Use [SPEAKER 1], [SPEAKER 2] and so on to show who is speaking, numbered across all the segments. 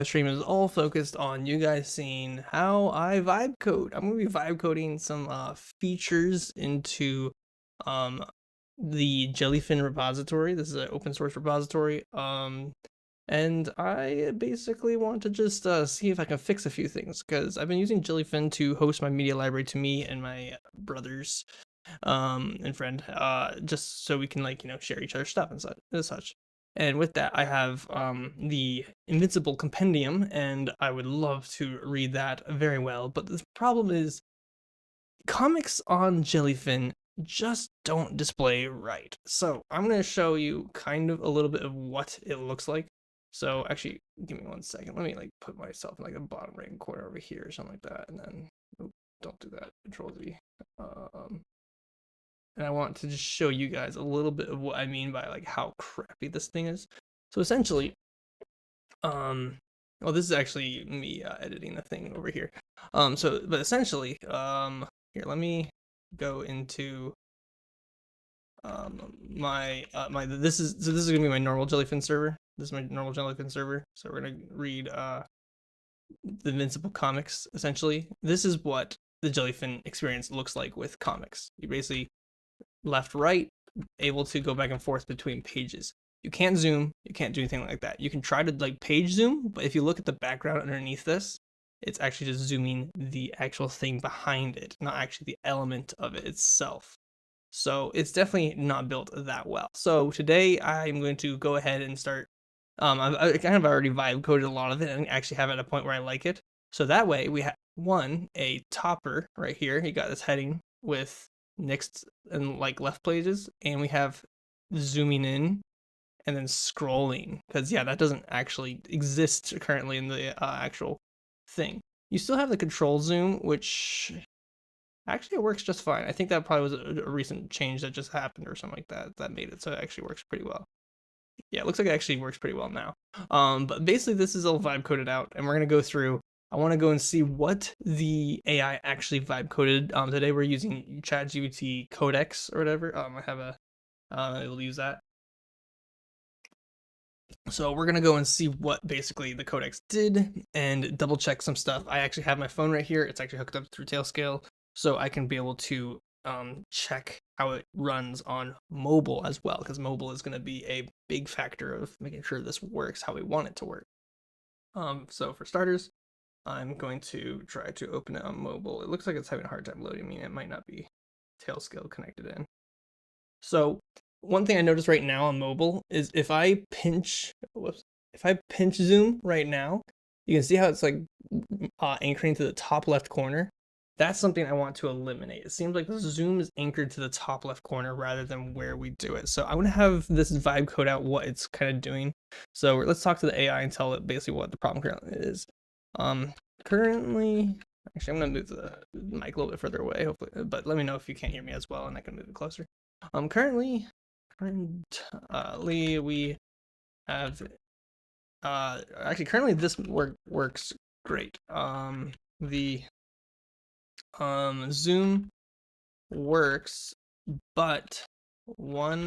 [SPEAKER 1] stream is all focused on you guys seeing how I vibe code. I'm gonna be vibe coding some features into um the Jellyfin repository. This is an open source repository. And I basically want to just see if I can fix a few things because I've been using Jellyfin to host my media library to me and my brothers and friend just so we can share each other's stuff and such. And with that, I have the Invincible Compendium, and I would love to read that very well. But the problem is, comics on Jellyfin just don't display right. So I'm going to show you kind of a little bit of what it looks like. So actually, give me 1 second. Let me put myself in the bottom right corner over here or something like that. And then, don't do that. Control Z. And I want to just show you guys a little bit of what I mean by how crappy this thing is. So essentially, well, this is actually me editing the thing over here. But essentially, here, let me go into this is gonna be my normal Jellyfin server. This is my normal Jellyfin server. So we're gonna read the Invincible comics. Essentially, this is what the Jellyfin experience looks like with comics. You basically left, right, able to go back and forth between pages. You can't zoom, you can't do anything like that. You can try to page zoom, but if you look at the background underneath this, it's actually just zooming the actual thing behind it, not actually the element of it itself. So it's definitely not built that well. So today I'm going to go ahead and start. I kind of already vibe coded a lot of it and actually have it at a point where I like it. So that way we have a topper right here. You got this heading with next and left pages, and we have zooming in and then scrolling, because that doesn't actually exist currently in the actual thing. You still have the control zoom, which actually it works just fine. I think that probably was a recent change that just happened or something like that made it so it actually works pretty well. Yeah, it looks like it actually works pretty well now. But basically this is all vibe coded out, and we're gonna go through. I want to go and see what the AI actually vibe coded. Today we're using ChatGPT Codex or whatever. I have a able to use that. So we're gonna go and see what basically the Codex did and double check some stuff. I actually have my phone right here. It's actually hooked up through Tailscale, so I can be able to check how it runs on mobile as well, because mobile is going to be a big factor of making sure this works how we want it to work. So for starters, I'm going to try to open it on mobile. It looks like it's having a hard time loading. I mean, it might not be Tailscale connected in. So one thing I noticed right now on mobile is if I pinch zoom right now, you can see how it's anchoring to the top left corner. That's something I want to eliminate. It seems like the zoom is anchored to the top left corner rather than where we do it. So I want to have this vibe code out what it's kind of doing. So let's talk to the AI and tell it basically what the problem currently is. Actually, I'm gonna move the mic a little bit further away, hopefully. But let me know if you can't hear me as well, and I can move it closer. Currently, we have actually currently this works great. The zoom works, but what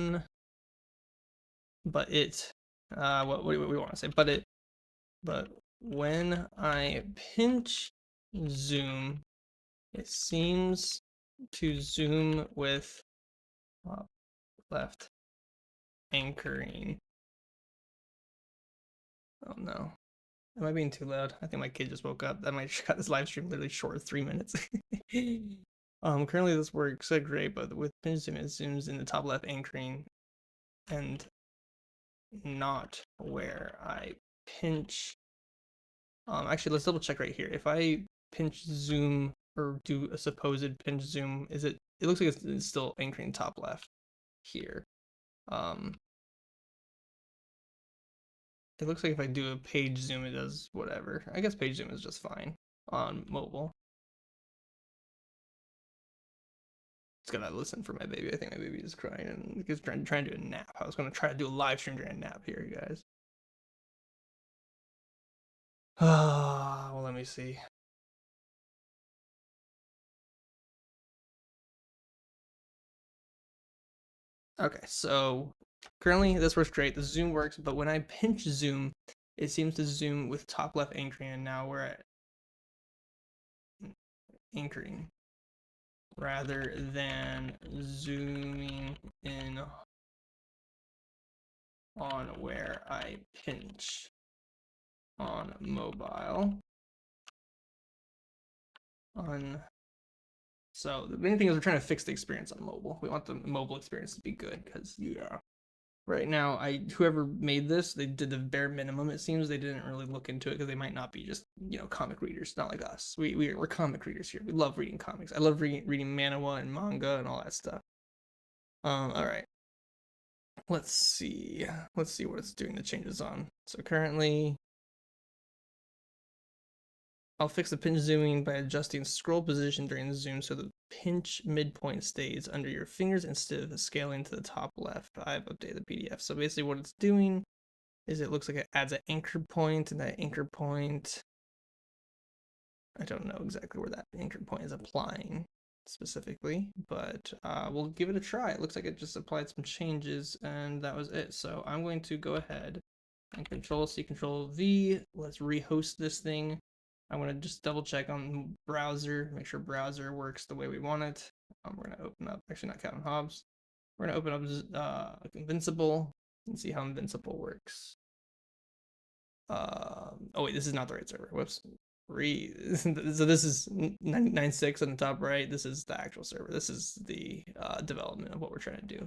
[SPEAKER 1] we want to say, but when I pinch zoom, it seems to zoom with left anchoring. Oh no. Am I being too loud? I think my kid just woke up. That might cut this live stream literally short of 3 minutes. Currently this works great, but with pinch zoom, it zooms in the top left anchoring and not where I pinch. Actually, let's double check right here. If I pinch zoom or do a supposed pinch zoom, it looks like it's still anchoring top left here. It looks like if I do a page zoom, it does whatever. I guess page zoom is just fine on mobile. It's gonna listen for my baby. I think my baby is crying and he's trying to do a nap. I was gonna try to do a live stream during a nap here, you guys. Well, let me see. Okay, so currently this works great. The zoom works, but when I pinch zoom, it seems to zoom with top left anchoring, and now we're at anchoring rather than zooming in on where I pinch on mobile. So the main thing is we're trying to fix the experience on mobile. We want the mobile experience to be good because right now whoever made this, they did the bare minimum. It seems they didn't really look into it because they might not be just comic readers, not like us. We're comic readers here. We love reading comics. I love reading manhwa and manga and all that stuff. All right. Let's see what it's doing the changes on. So currently I'll fix the pinch zooming by adjusting scroll position during the zoom so the pinch midpoint stays under your fingers instead of scaling to the top left. I've updated the PDF. So basically what it's doing is it looks like it adds an anchor point, and that anchor point, I don't know exactly where that anchor point is applying specifically, but we'll give it a try. It looks like it just applied some changes and that was it. So I'm going to go ahead and Control-C, Control-V. Let's rehost this thing. I'm going to just double check on browser, make sure browser works the way we want it. We're going to open up, actually not Captain Hobbs. We're going to open up Invincible and see how Invincible works. Oh wait, this is not the right server. Whoops. So this is 996 on the top right. This is the actual server. This is the development of what we're trying to do.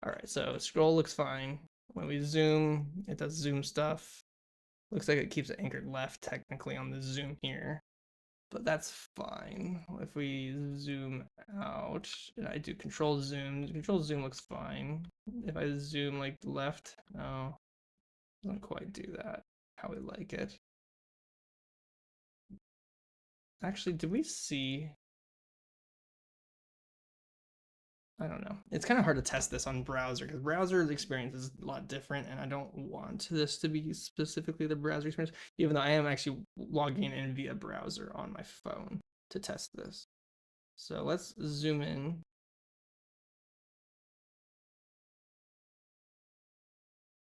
[SPEAKER 1] All right, so scroll looks fine. When we zoom, it does zoom stuff. Looks like it keeps it anchored left technically on the zoom here, but that's fine. If we zoom out and I do control zoom looks fine. If I zoom like left, no, doesn't quite do that how we like it. Actually, did we see? I don't know. It's kind of hard to test this on browser because browser experience is a lot different, and I don't want this to be specifically the browser experience, even though I am actually logging in via browser on my phone to test this. So let's zoom in.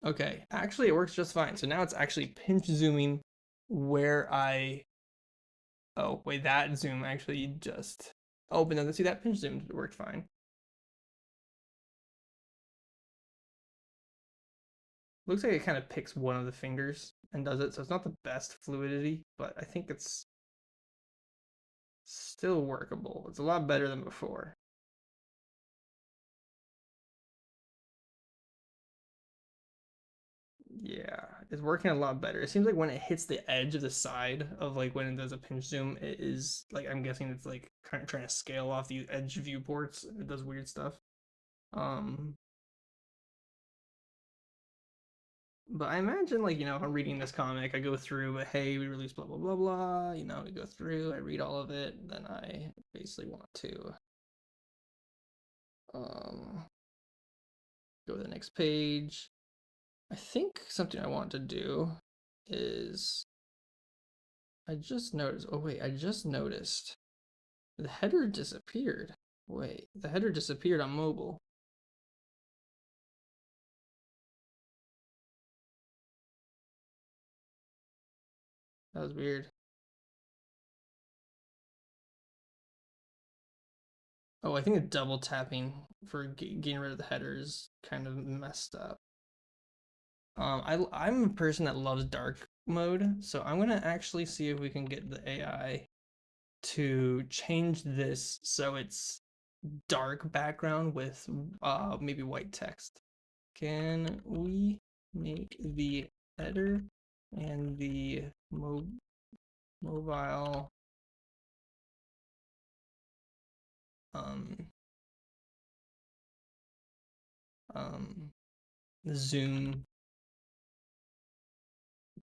[SPEAKER 1] Okay, actually it works just fine. So now it's actually pinch zooming where oh wait, that zoom actually just, oh, but no, see that pinch zoom worked fine. Looks like it kind of picks one of the fingers and does it, so it's not the best fluidity, but I think it's still workable. It's a lot better than before. Yeah, it's working a lot better. It seems like when it hits the edge of the side of like when it does a pinch zoom, it is like, I'm guessing it's like kind of trying to scale off the edge viewports. It does weird stuff. Um, but I imagine like, if I'm reading this comic, I go through, but hey, we released blah blah blah blah. We go through, I read all of it, then I basically want to um go to the next page. I think something I want to do is I just noticed. Oh wait, I just noticed the header disappeared. Wait, the header disappeared on mobile. That was weird. Oh, I think the double tapping for getting rid of the header is kind of messed up. I'm a person that loves dark mode, so I'm gonna actually see if we can get the AI to change this so it's dark background with maybe white text. Can we make the header and the mobile um um zoom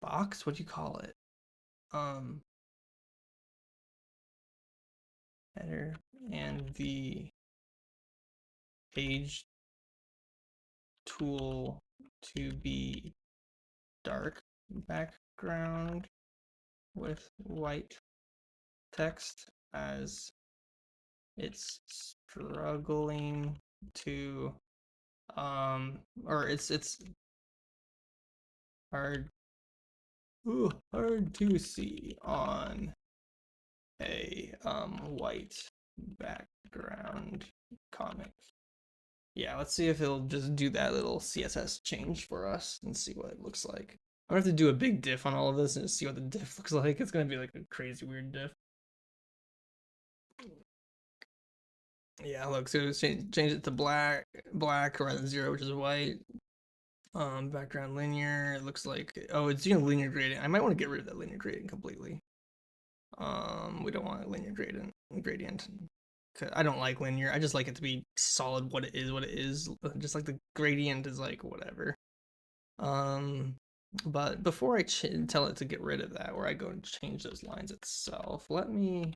[SPEAKER 1] box? What do you call it? Um Header and the page tool to be dark background with white text as it's struggling to or it's hard Ooh, hard to see on a white background comic. Yeah, let's see if it'll just do that little CSS change for us and see what it looks like. I'm gonna have to do a big diff on all of this and just see what the diff looks like. It's gonna be like a crazy weird diff. Yeah, look, so change it to black rather than zero, which is white. Background linear. It looks like it's doing linear gradient. I might want to get rid of that linear gradient completely. We don't want a linear gradient. I don't like linear. I just like it to be solid. What it is. Just like the gradient is like whatever. But before I tell it to get rid of that, or I go and change those lines itself, let me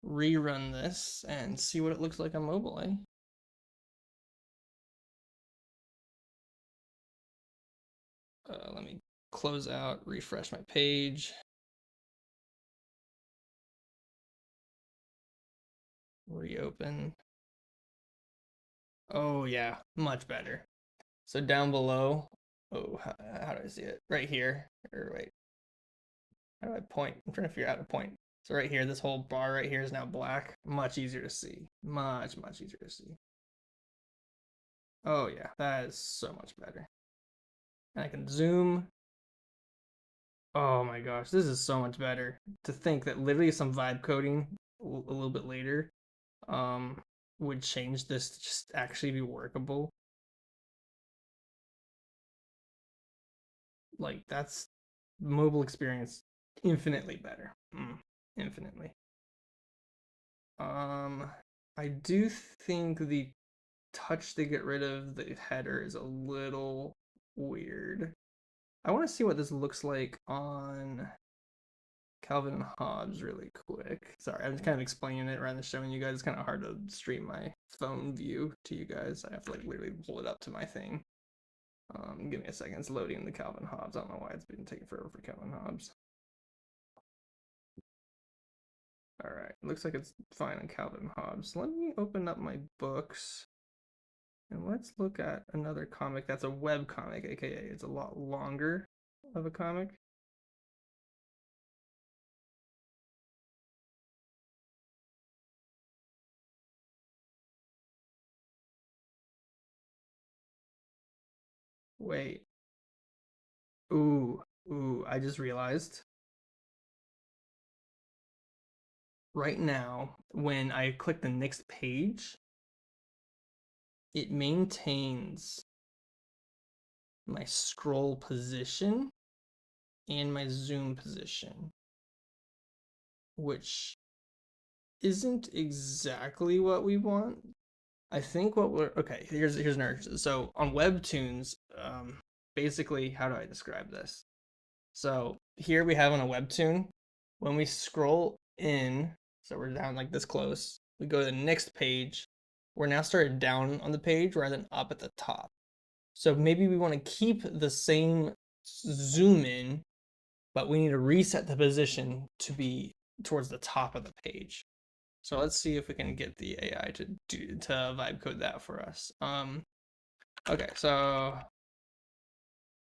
[SPEAKER 1] rerun this and see what it looks like on mobile. Let me close out, refresh my page. Reopen. Oh yeah, much better. So down below, how do I see it? Right here, or wait, how do I point? I'm trying to figure out how to point. So right here, this whole bar right here is now black. Much easier to see. Much easier to see. Oh yeah, that is so much better. And I can zoom. Oh my gosh, this is so much better. To think that literally some vibe coding a little bit later um would change this to just actually be workable. Like that's mobile experience infinitely better. Infinitely. Um I do think the touch to get rid of the header is a little weird. I want to see what this looks like on Calvin and Hobbes really quick. Sorry, I'm just kind of explaining it rather than showing you guys. It's kind of hard to stream my phone view to you guys. I have to like literally pull it up to my thing. Give me a second. It's loading the Calvin Hobbes. I don't know why it's been taking forever for Calvin Hobbes. All right, looks like it's fine on Calvin Hobbes. Let me open up my books and let's look at another comic that's a web comic, aka it's a lot longer of a comic. Wait. I just realized right now when I click the next page, it maintains my scroll position and my zoom position, which isn't exactly what we want. I think what we're okay. Here's another. So on Webtoons, basically, how do I describe this? So here we have on a Webtoon, when we scroll in, so we're down like this close, we go to the next page. We're now started down on the page rather than up at the top. So maybe we want to keep the same zoom in, but we need to reset the position to be towards the top of the page. So let's see if we can get the AI to vibe code that for us. Okay, so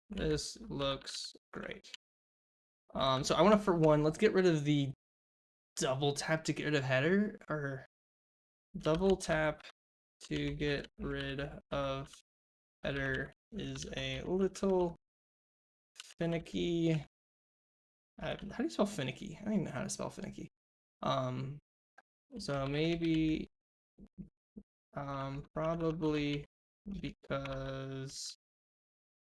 [SPEAKER 1] this looks great. So I want to, for one, let's get rid of the double tap to get rid of header, or double tap to get rid of header is a little finicky. How do you spell finicky? I don't even know how to spell finicky. So maybe, probably because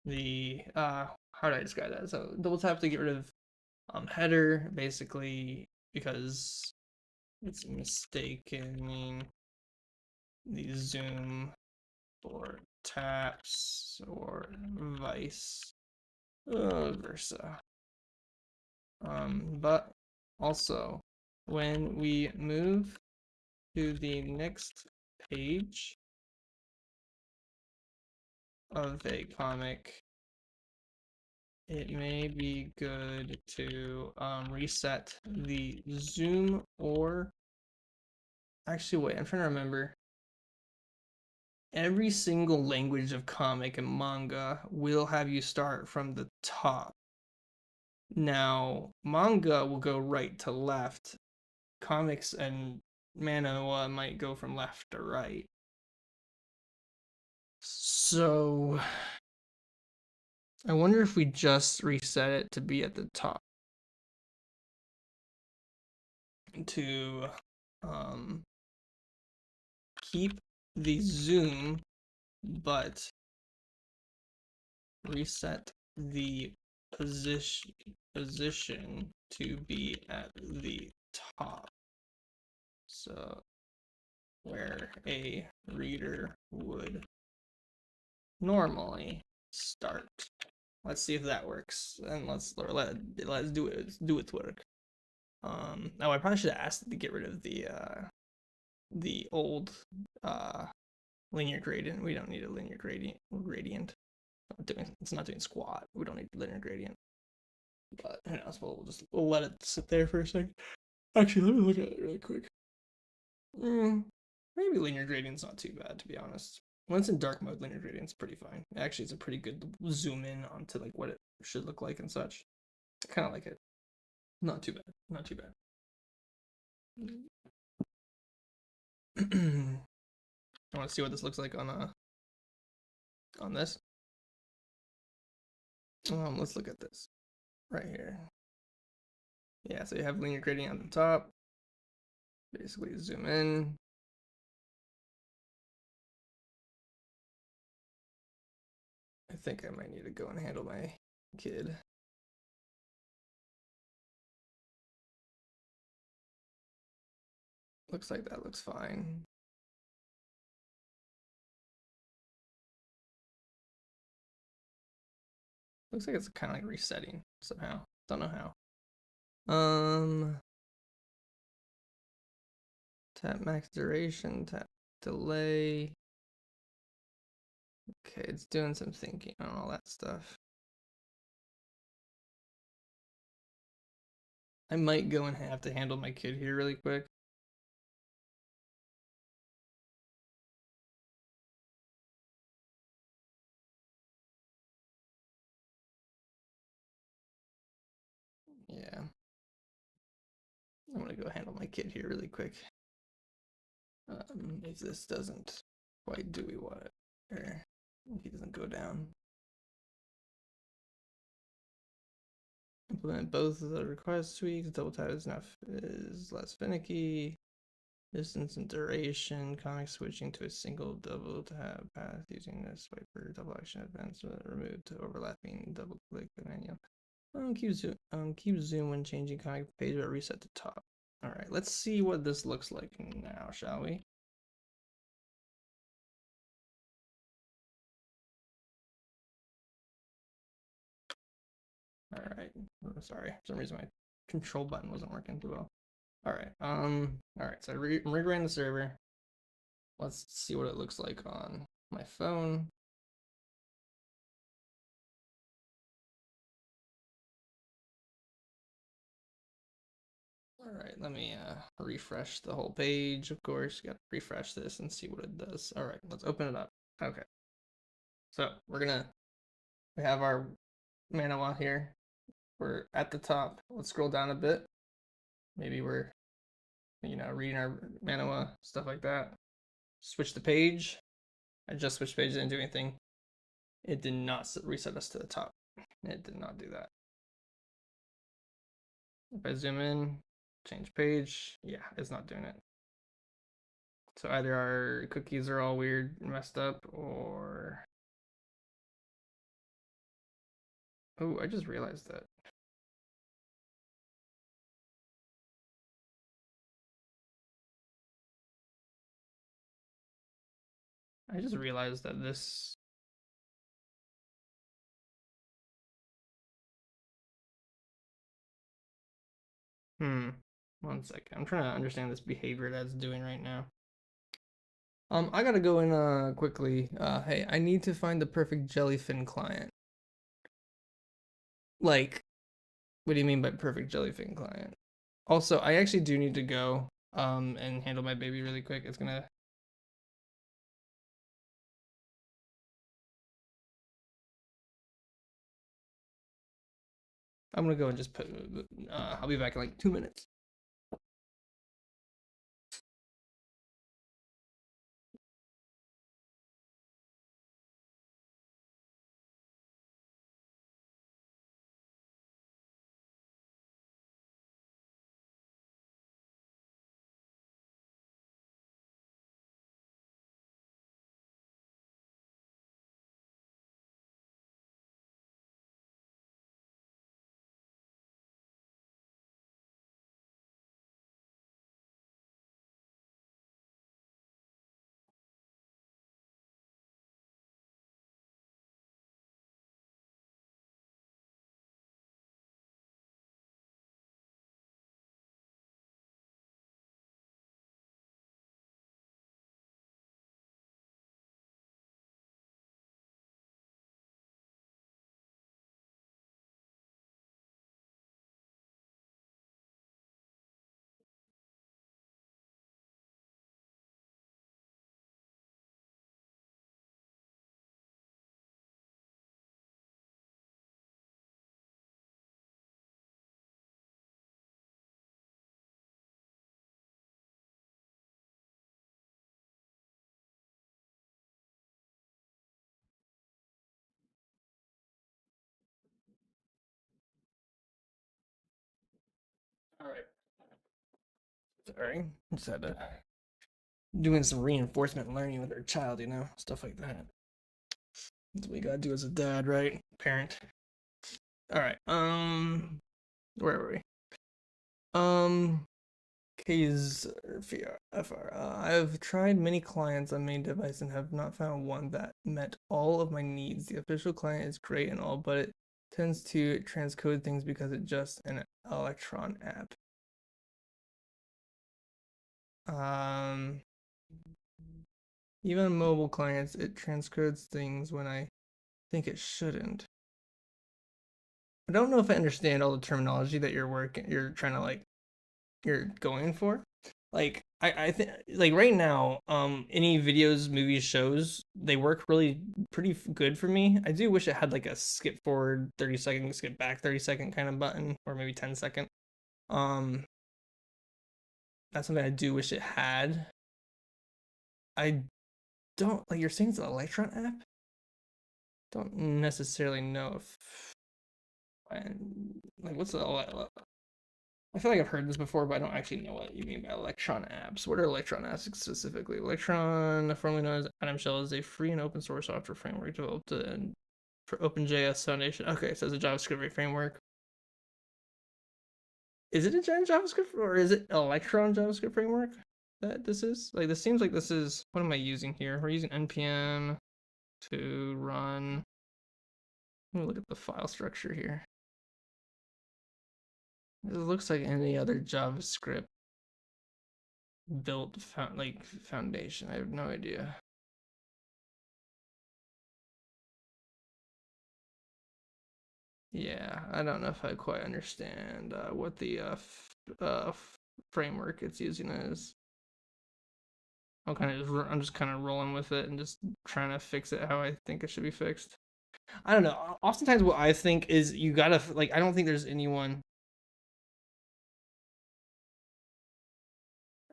[SPEAKER 1] the how do I describe that? So double tap to get rid of header, basically because it's mistaking the zoom for taps or vice versa. But also when we move to the next page of a comic, it may be good to reset the zoom, or actually wait, I'm trying to remember. Every single language of comic and manga will have you start from the top. Now, manga will go right to left. Comics and manhwa might go from left to right. So, I wonder if we just reset it to be at the top. To keep the zoom, but reset the position to be at the top. So where a reader would normally start. Let's see if that works, and let's do it. Let's do it work. Oh, I probably should have asked to get rid of the old linear gradient. We don't need a linear gradient. It's not doing squat. We don't need linear gradient. But who knows? We'll let it sit there for a second. Actually, let me look at it really quick. Maybe linear gradient's not too bad, to be honest. When it's in dark mode, linear gradient's pretty fine. Actually, it's a pretty good zoom in onto like what it should look like and such. I kind of like it. Not too bad. Not too bad. I want to see what this looks like on this. Let's look at this right here. Yeah, so you have linear gradient on the top. Basically, zoom in. I think I might need to go and handle my kid. Looks like that looks fine. Looks like it's kind of like resetting somehow. Don't know how. Tap max duration, tap delay. Okay, it's doing some thinking on all that stuff. I might go and have to handle my kid here really quick. Yeah. I'm gonna go handle my kid here really quick. If this doesn't quite do we want it, or if he doesn't go down. Implement both of the request tweaks. Double tap is less finicky. Distance and duration. Comic switching to a single double tap path using this swiper double action advancement. Remove to overlapping double click the menu. Keep zoom when changing comic page, but reset to top. All right, let's see what this looks like now, shall we? All right. Sorry, for some reason my control button wasn't working too well. All right. All right. So I'm regrading the server. Let's see what it looks like on my phone. All right, let me refresh the whole page. Of course, got to refresh this and see what it does. All right, let's open it up. Okay. So we have our manhwa here. We're at the top. Let's scroll down a bit. Maybe we're, reading our manhwa, stuff like that. Switch the page. I just switched page, didn't do anything. It did not reset us to the top. It did not do that. If I zoom in, change page, yeah, it's not doing it. So either our cookies are all weird and messed up, or... Oh, I just realized that. I just realized that this... One second. I'm trying to understand this behavior that's doing right now. I gotta go in quickly. Hey, I need to find the perfect Jellyfin client. Like, what do you mean by perfect Jellyfin client? Also, I actually do need to go and handle my baby really quick. It's gonna... I'm gonna go and just put. I'll be back in like 2 minutes. All right. Sorry, just had to doing some reinforcement learning with our child, stuff like that. That's what you gotta do as a dad, right? Parent. All right. Where were we? Keys FR. I've tried many clients on main device and have not found one that met all of my needs. The official client is great and all, but it tends to transcode things because it's just an Electron app. Um, Even mobile clients, it transcodes things when I think it shouldn't. I don't know if I understand all the terminology that you're trying to you're going for. Like I think like right now, any videos, movies, shows, they work really pretty good for me. I do wish it had like a skip forward 30 second, skip back 30-second kind of button, or maybe 10-second. Um, that's something I do wish it had. I don't like you're saying it's an Electron app. Don't necessarily know if like what's the I feel like I've heard this before, but I don't actually know what you mean by Electron apps. What are Electron apps specifically? Electron, formerly known as Atom Shell, is a free and open source software framework developed for OpenJS Foundation. Okay, so it's a JavaScript framework. Is it a JavaScript or is it Electron JavaScript framework that this is? Like, this seems like this is, what am I using here? We're using npm to run. Let me look at the file structure here. It looks like any other JavaScript built foundation. I have no idea. Yeah, I don't know if I quite understand what the framework it's using is. I'm just kind of rolling with it and just trying to fix it how I think it should be fixed. I don't know. Oftentimes, what I think is you gotta like. I don't think there's anyone.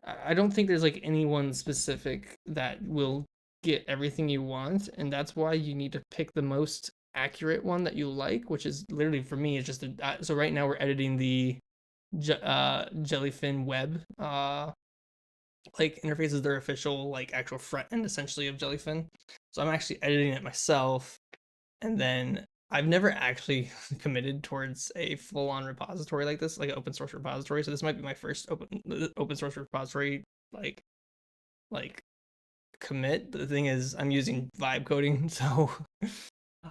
[SPEAKER 1] I don't think there's like anyone specific that will get everything you want, and that's why you need to pick the most accurate one that you like, which is literally for me. It's just so right now we're editing the Jellyfin web like interfaces, their official like actual front end essentially of Jellyfin. So I'm actually editing it myself, and then I've never actually committed towards a full-on repository like this, like an open source repository. So this might be my first open source repository like like commit. But the thing is, I'm using vibe coding, so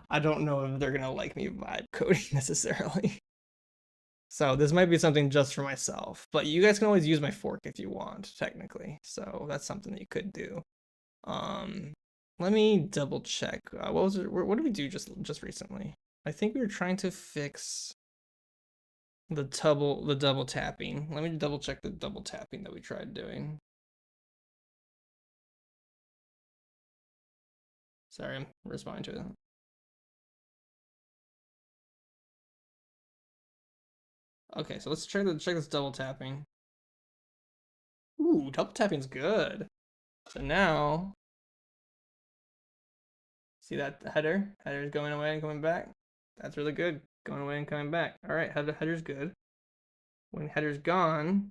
[SPEAKER 1] I don't know if they're gonna like me vibe coding necessarily. So this might be something just for myself, but you guys can always use my fork if you want, technically. So that's something that you could do. Um, Let me double check. What was it? What did we do just recently? I think we were trying to fix the double tapping. Let me double check the double tapping that we tried doing. Sorry, I'm responding to it. Okay, so let's check this double tapping. Ooh, double tapping's good. So now, see that header? Header's going away and coming back. That's really good. Going away and coming back. All right, header's good. When header's gone,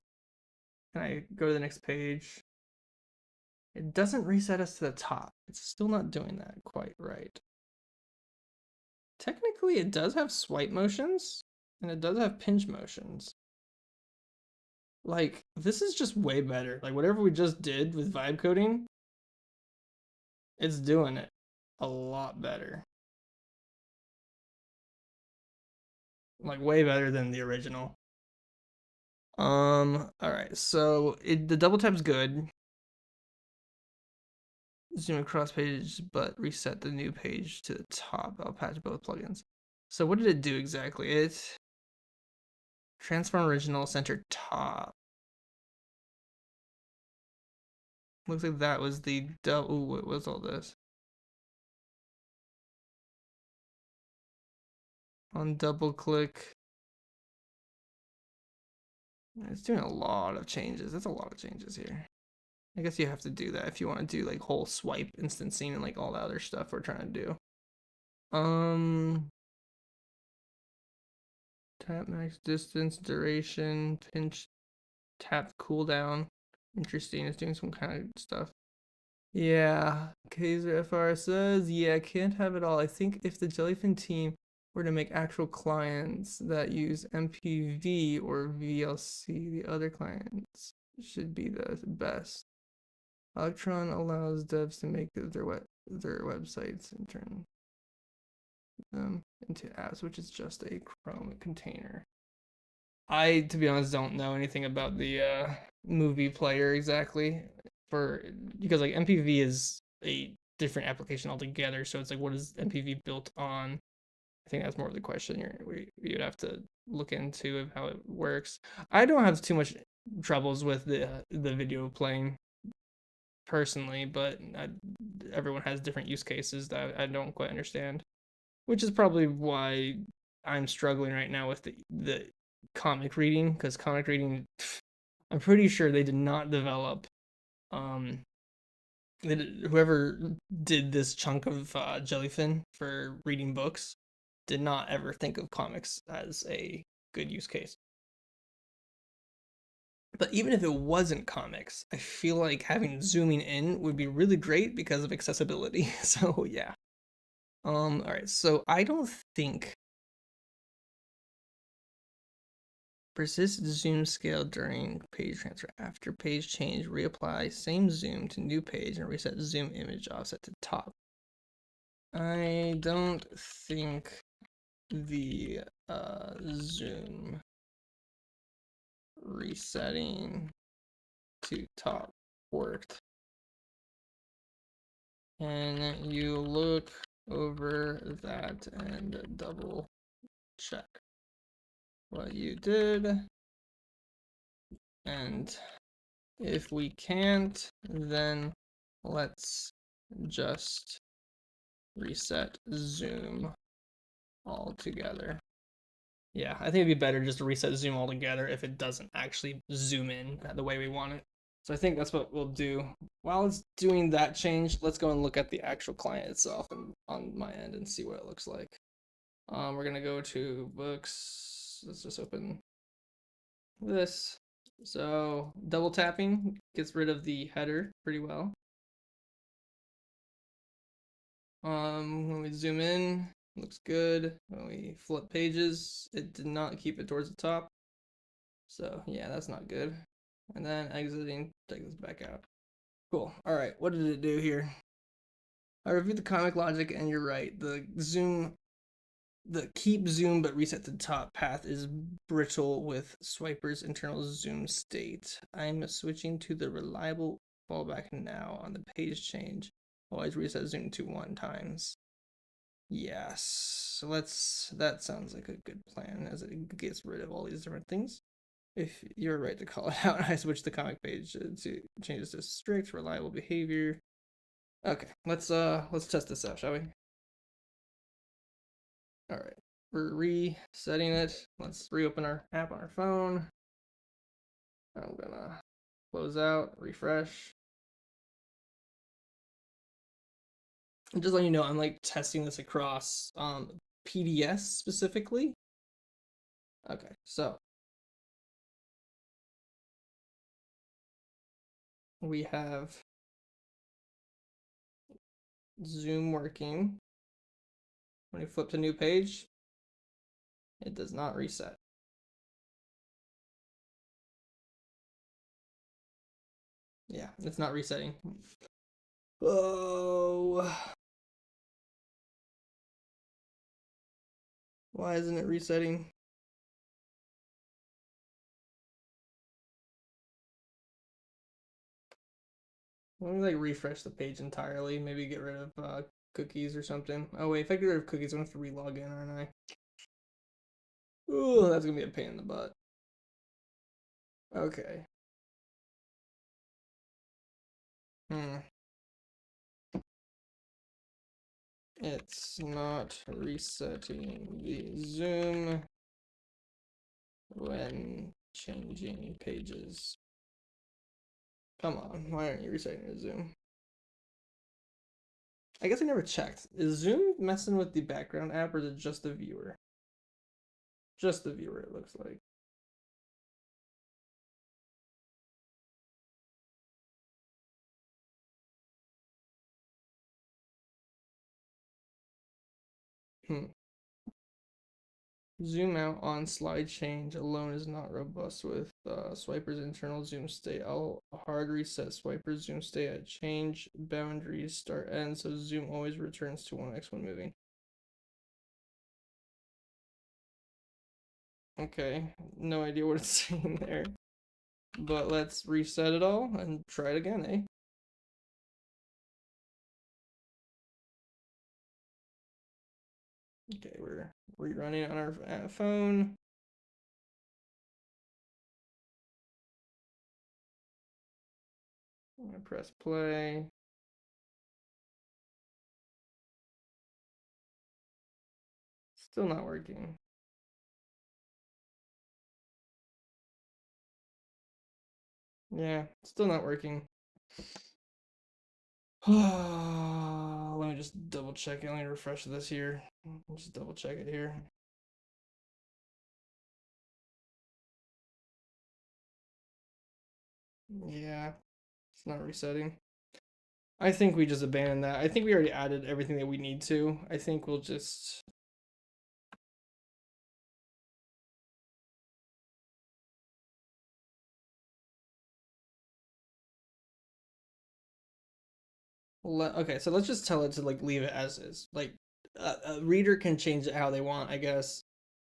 [SPEAKER 1] and I go to the next page, it doesn't reset us to the top. It's still not doing that quite right. Technically, it does have swipe motions, and it does have pinch motions. Like, this is just way better. Like, whatever we just did with vibe coding, it's doing it a lot better. Like, way better than the original. All right, so the double tap's good. Zoom across page, but reset the new page to the top. I'll patch both plugins. So what did it do exactly? It transform original center top. Looks like that was the double. Ooh, what was all this? On double click, it's doing a lot of changes. That's a lot of changes here. I guess you have to do that if you want to do like whole swipe instancing and like all the other stuff we're trying to do. Tap max distance, duration, pinch, tap cooldown. Interesting. It's doing some kind of stuff. Yeah, Kaiser FR says, yeah, can't have it all. I think if the Jellyfin team were to make actual clients that use MPV or VLC, the other clients should be the best. Electron allows devs to make their websites and turn them into apps, which is just a Chrome container. I, to be honest, don't know anything about the movie player exactly because like MPV is a different application altogether. So it's like, what is MPV built on? I think that's more of the question you'd have to look into of how it works. I don't have too much troubles with the video playing personally, but everyone has different use cases that I don't quite understand, which is probably why I'm struggling right now with the comic reading, because comic reading, I'm pretty sure they did not develop um whoever did this chunk of Jellyfin for reading books did not ever think of comics as a good use case. But even if it wasn't comics, I feel like having zooming in would be really great because of accessibility. So yeah. All right. So I don't think persist zoom scale during page transfer. After page change, reapply same zoom to new page and reset zoom image offset to top. I don't think the zoom resetting to top worked. And you look over that and double check what you did. And if we can't, then let's just reset zoom altogether. Yeah, I think it'd be better just to reset zoom altogether if it doesn't actually zoom in the way we want it. So I think that's what we'll do. While it's doing that change, let's go and look at the actual client itself and on my end and see what it looks like. We're gonna go to books. Let's just open this. So double tapping gets rid of the header pretty well. When we zoom in, looks good. When we flip pages, it did not keep it towards the top. So yeah, that's not good. And then exiting, take this back out. Cool. All right, what did it do here? I reviewed the comic logic, and you're right. The keep zoom but reset to top path is brittle with Swiper's internal zoom state. I'm switching to the reliable fallback now on the page change. Always reset zoom to 1 times. Yes, so that sounds like a good plan as it gets rid of all these different things. If you're right to call it out, I switched the comic page to change this to strict reliable behavior. Okay, let's test this out, shall we? All right. we're resetting it. Let's reopen our app on our phone. I'm gonna close out, refresh. And just letting you know, I'm like testing this across PDS specifically. Okay, so we have Zoom working. When you flip to new page, it does not reset. Yeah, it's not resetting. Oh, why isn't it resetting? Let me like refresh the page entirely. Maybe get rid of cookies or something. Oh wait, if I get rid of cookies, I'm gonna have to relog in, aren't I? Ooh, that's gonna be a pain in the butt. Okay. Hmm. It's not resetting the zoom when changing pages. Come on, why aren't you resetting the zoom? I guess I never checked. Is Zoom messing with the background app or is it just the viewer? Just the viewer, it looks like. Hmm. Zoom out on slide change alone is not robust with Swiper's internal zoom state. I'll hard reset Swiper's zoom state at change boundaries start end so zoom always returns to 1x when moving. Okay, no idea what it's saying there. But let's reset it all and try it again, eh? Okay, we're rerunning on our phone. I'm gonna press play. Still not working. Yeah, still not working. Let me just double check it. Let me refresh this here. Just double check it here. Yeah, it's not resetting. I think we just abandon that. I think we already added everything that we need to. I think we'll just... Okay, so let's just tell it to like leave it as is. Like a reader can change it how they want, I guess.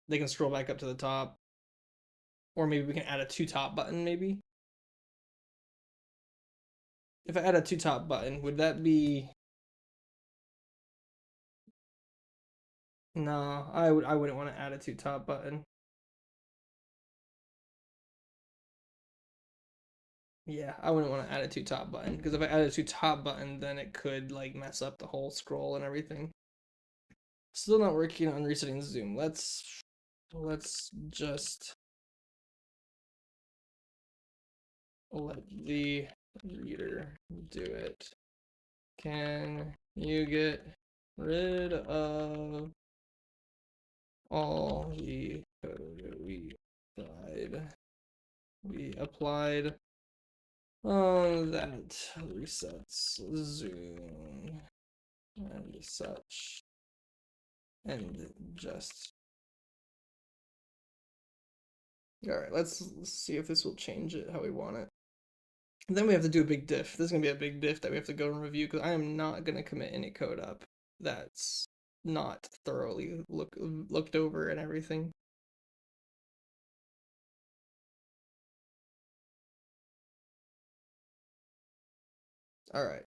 [SPEAKER 1] They can scroll back up to the top. Or maybe we can add a to top button, maybe. If I add a to top button, would that be... No, I wouldn't want to add a to top button. Yeah, I wouldn't want to add a to top button because if I add a to top button, then it could like mess up the whole scroll and everything. Still not working on resetting zoom. Let's just let the reader do it. Can you get rid of all the code we applied that resets zoom and such and just... All right, let's see if this will change it how we want it. And then we have to do a big diff. This is gonna be a big diff that we have to go and review because I am not gonna commit any code up that's not thoroughly looked over and everything. All right,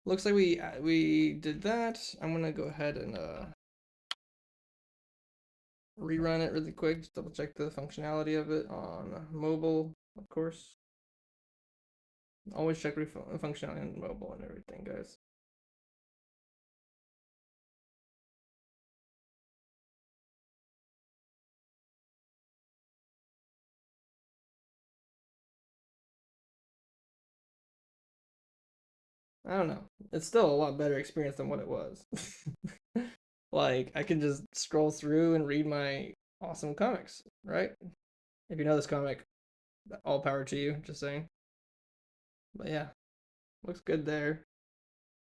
[SPEAKER 1] looks like we did that. I'm gonna go ahead and rerun it really quick, just double check the functionality of it on mobile, of course. Always check functionality on mobile and everything, guys. I don't know. It's still a lot better experience than what it was. Like I can just scroll through and read my awesome comics, right? If you know this comic, all power to you. Just saying. But yeah, looks good there.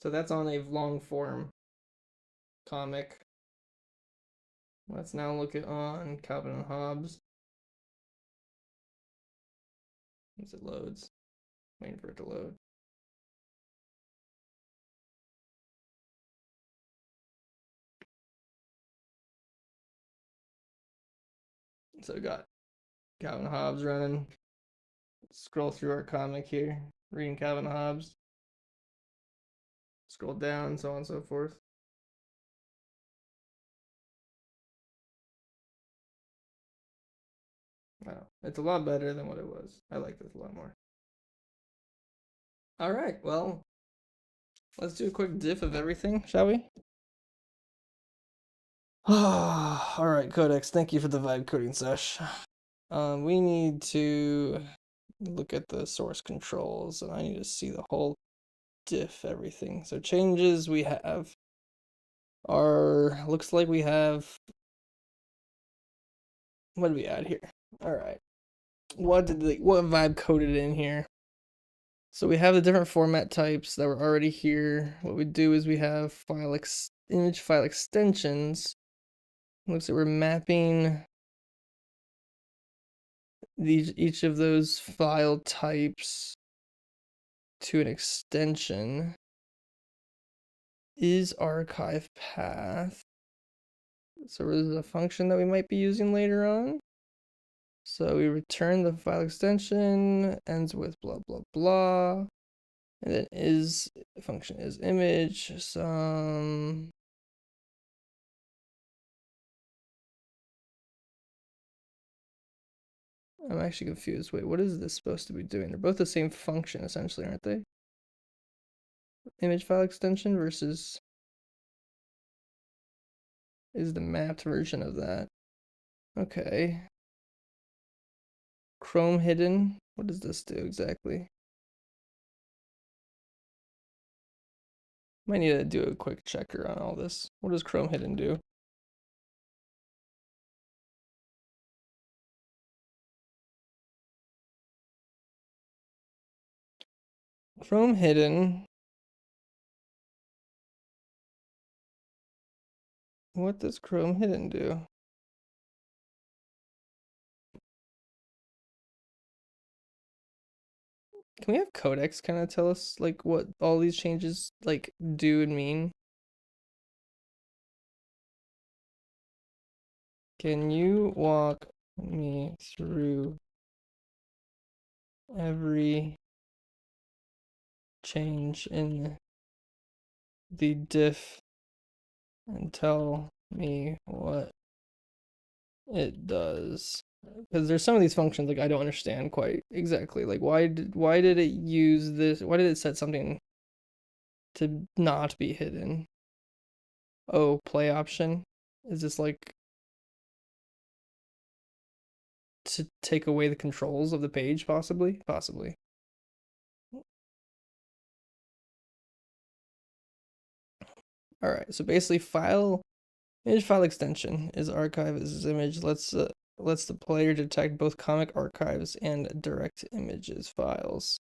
[SPEAKER 1] So that's on a long form comic. Let's now look at on Calvin and Hobbes. Once it loads, waiting for it to load. So we got Calvin and Hobbes running. Scroll through our comic here, reading Calvin and Hobbes. Scroll down, so on and so forth. Wow, it's a lot better than what it was. I like this a lot more. All right, well, let's do a quick diff of everything, shall we? All right, Codex, thank you for the vibe coding sesh. We need to look at the source controls, and I need to see the whole diff everything. So changes we have are, looks like we have, what did we add here? All right, what vibe coded in here? So we have the different format types that were already here. What we do is we have image file extensions. Looks like we're mapping each of those file types to an extension. Is archive path. So this is a function that we might be using later on. So we return the file extension, ends with blah blah blah, and then is function is image some. I'm actually confused. Wait, what is this supposed to be doing? They're both the same function essentially, aren't they? Image file extension versus is the mapped version of that. Okay. Chrome hidden. What does this do exactly? Might need to do a quick checker on all this. What does Chrome hidden do? Chrome hidden. What does Chrome hidden do? Can we have Codex kind of tell us like what all these changes like do and mean? Can you walk me through every change in the diff and tell me what it does? Because there's some of these functions like I don't understand quite exactly. Like why did it use this? Why did it set something to not be hidden? Oh, play option. Is this like to take away the controls of the page possibly? Possibly. All right. So basically image file extension is archive as image lets the player detect both comic archives and direct images files.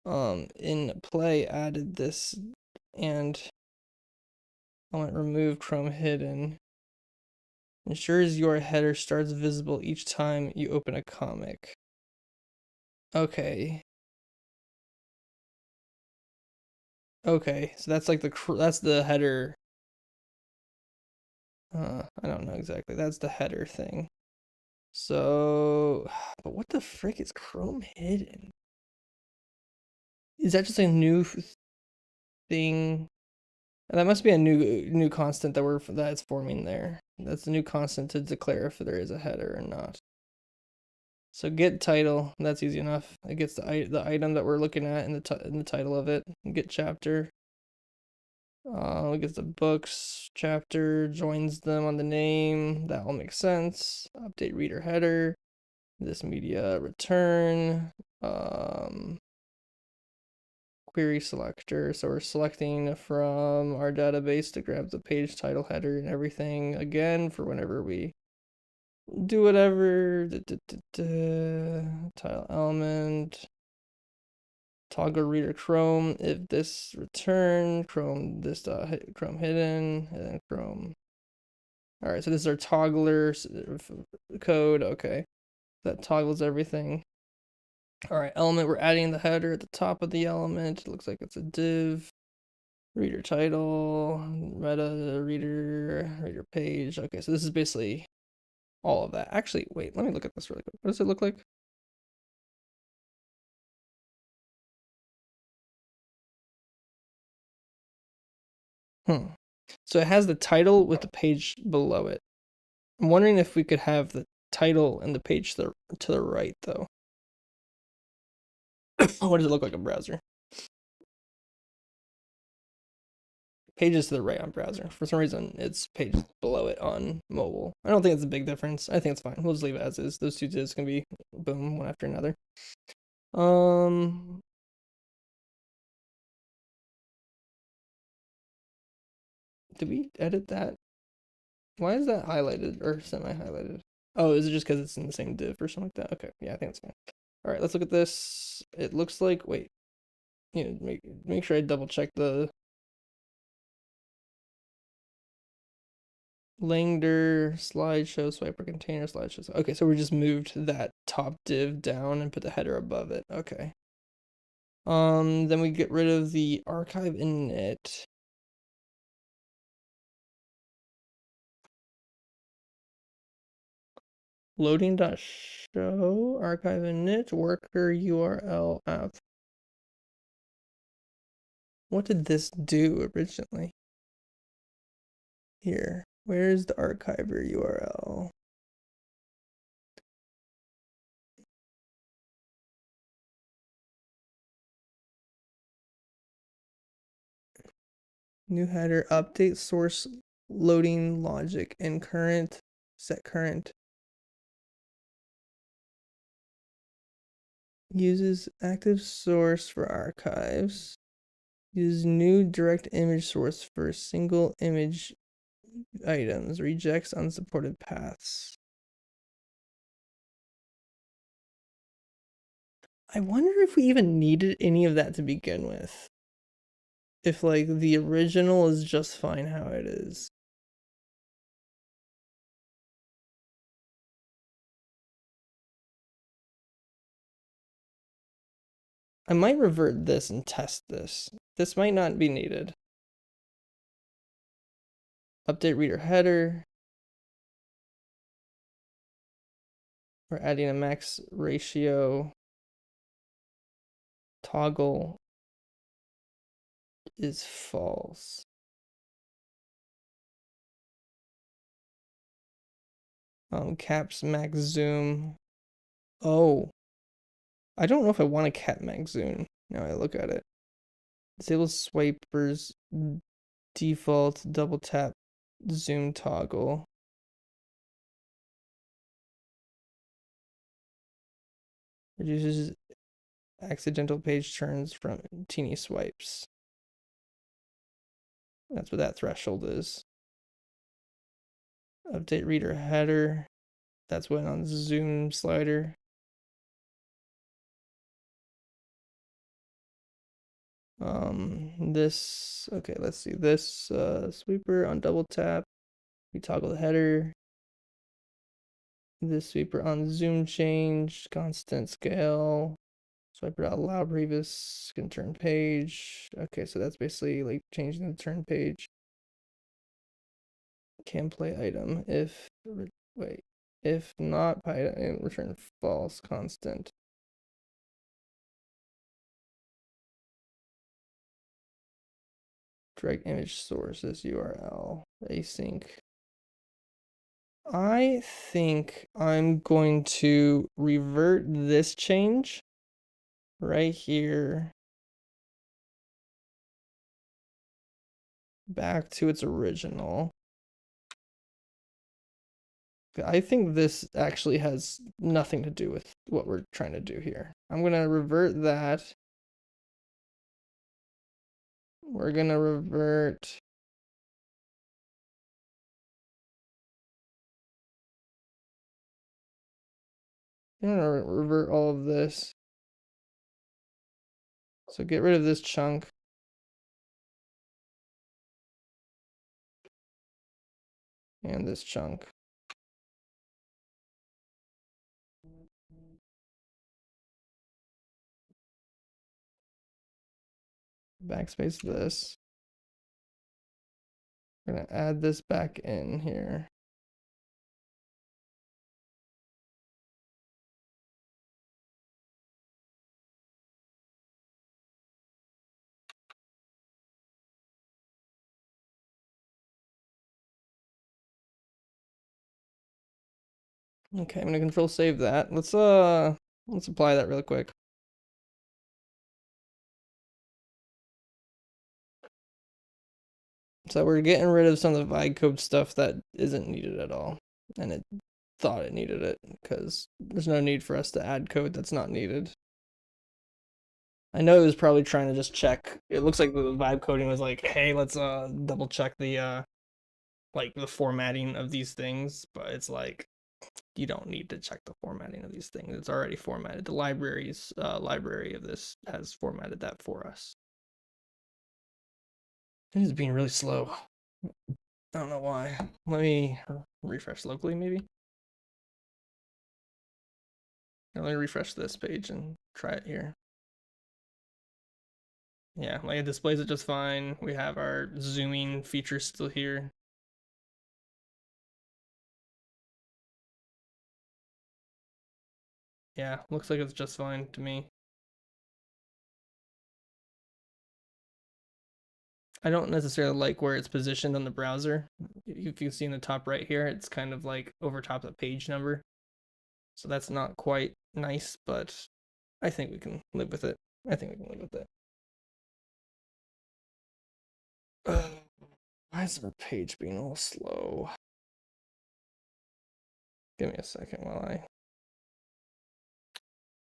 [SPEAKER 1] In play added this and I want remove Chrome hidden. Ensures your header starts visible each time you open a comic. Okay. Okay, so that's like that's the header. I don't know exactly. That's the header thing. So, but what the frick is Chrome hidden? Is that just a new thing? That must be a new constant that's forming there. That's a new constant to declare if there is a header or not. So get title, that's easy enough. It gets the item that we're looking at in the title of it. Get chapter. It gets the books chapter, joins them on the name. That all makes sense. Update reader header. This media return. query selector. So we're selecting from our database to grab the page title, header, and everything again for whenever we do whatever. Title element, toggle reader Chrome. If this return Chrome this Chrome hidden, and then Chrome. All right, so this is our toggler code. Okay, that toggles everything. All right, element, we're adding the header at the top of the element. It looks like it's a div. Reader title, meta, reader page. Okay, so this is basically all of that. Actually, wait, let me look at this really quick. What does it look like? So it has the title with the page below it. I'm wondering if we could have the title and the page to the right, though. What does it look like in browser? Pages to the right on browser. For some reason, it's pages below it on mobile. I don't think it's a big difference. I think it's fine. We'll just leave it as is. Those two divs can be boom one after another. Did we edit that? Why is that highlighted or semi-highlighted? Oh, is it just because it's in the same div or something like that? Okay, yeah, I think it's fine. All right, let's look at this. It looks like, wait, make sure I double check the Langder slideshow swiper container slideshow. Okay, so we just moved that top div down and put the header above it. Okay. Then we get rid of the archive init. Loading.show archive init worker URL app. What did this do originally? Here, where's the archiver URL? New header, update source loading logic and current, set current. Uses active source for archives. Use new direct image source for single image items. Rejects unsupported paths. I wonder if we even needed any of that to begin with. If like the original is just fine how it is. I might revert this and test this. This might not be needed. Update reader header. We're adding a max ratio. Toggle is false. Caps max zoom. Oh, I don't know if I want a cap max zoom. Now I look at it. Disable swipers default double tap zoom toggle. Reduces accidental page turns from teeny swipes. That's what that threshold is. Update reader header. That's what on zoom slider. This, okay, let's see. This sweeper on double tap. We toggle the header. This sweeper on zoom change, constant scale. Swiper out allow previous can turn page. Okay, so that's basically like changing the turn page. Can play item if wait, if not item return false constant. Direct image sources URL async. I think I'm going to revert this change right here back to its original. I think this actually has nothing to do with what we're trying to do here. I'm going to revert that we're gonna revert. I'm gonna revert all of this. So get rid of this chunk. And this chunk. Backspace this. We're gonna add this back in here. Okay, I'm gonna control save that. Let's apply that real quick. So we're getting rid of some of the vibe code stuff that isn't needed at all. And it thought it needed it because there's no need for us to add code that's not needed. I know it was probably trying to just check. It looks like the vibe coding was like, hey, let's double check the like the formatting of these things, but it's like you don't need to check the formatting of these things. It's already formatted. The library of this has formatted that for us. It is being really slow. I don't know why. Let me refresh locally, maybe. Let me refresh this page and try it here. Yeah, like it displays it just fine. We have our zooming feature still here. Yeah, looks like it's just fine to me. I don't necessarily like where it's positioned on the browser. If you can see in the top right here, it's kind of like over top the page number. So that's not quite nice, but I think we can live with it. I think we can live with it. Why is our page being a little slow? Give me a second while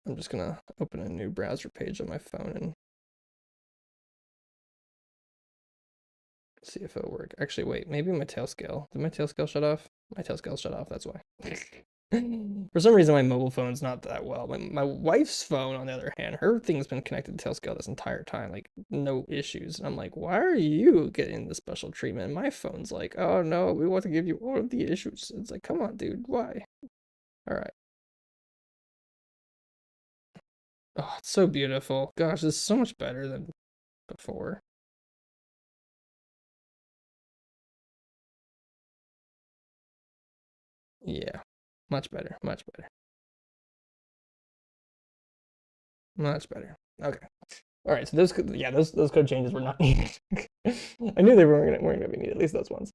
[SPEAKER 1] I'm just gonna open a new browser page on my phone and see if it'll work. Actually, wait, maybe my tail scale. Did my tail scale shut off? My tail scale shut off, that's why. For some reason, my mobile phone's not that well. My wife's phone, on the other hand, her thing's been connected to Tailscale this entire time, like no issues. And I'm like, why are you getting the special treatment? And my phone's like, oh no, we want to give you all of the issues. It's like, come on, dude, why? All right. Oh, it's so beautiful. Gosh, this is so much better than before. Yeah, much better, much better, much better. Okay. All right, so those code changes were not needed. I knew they weren't gonna be needed, at least those ones.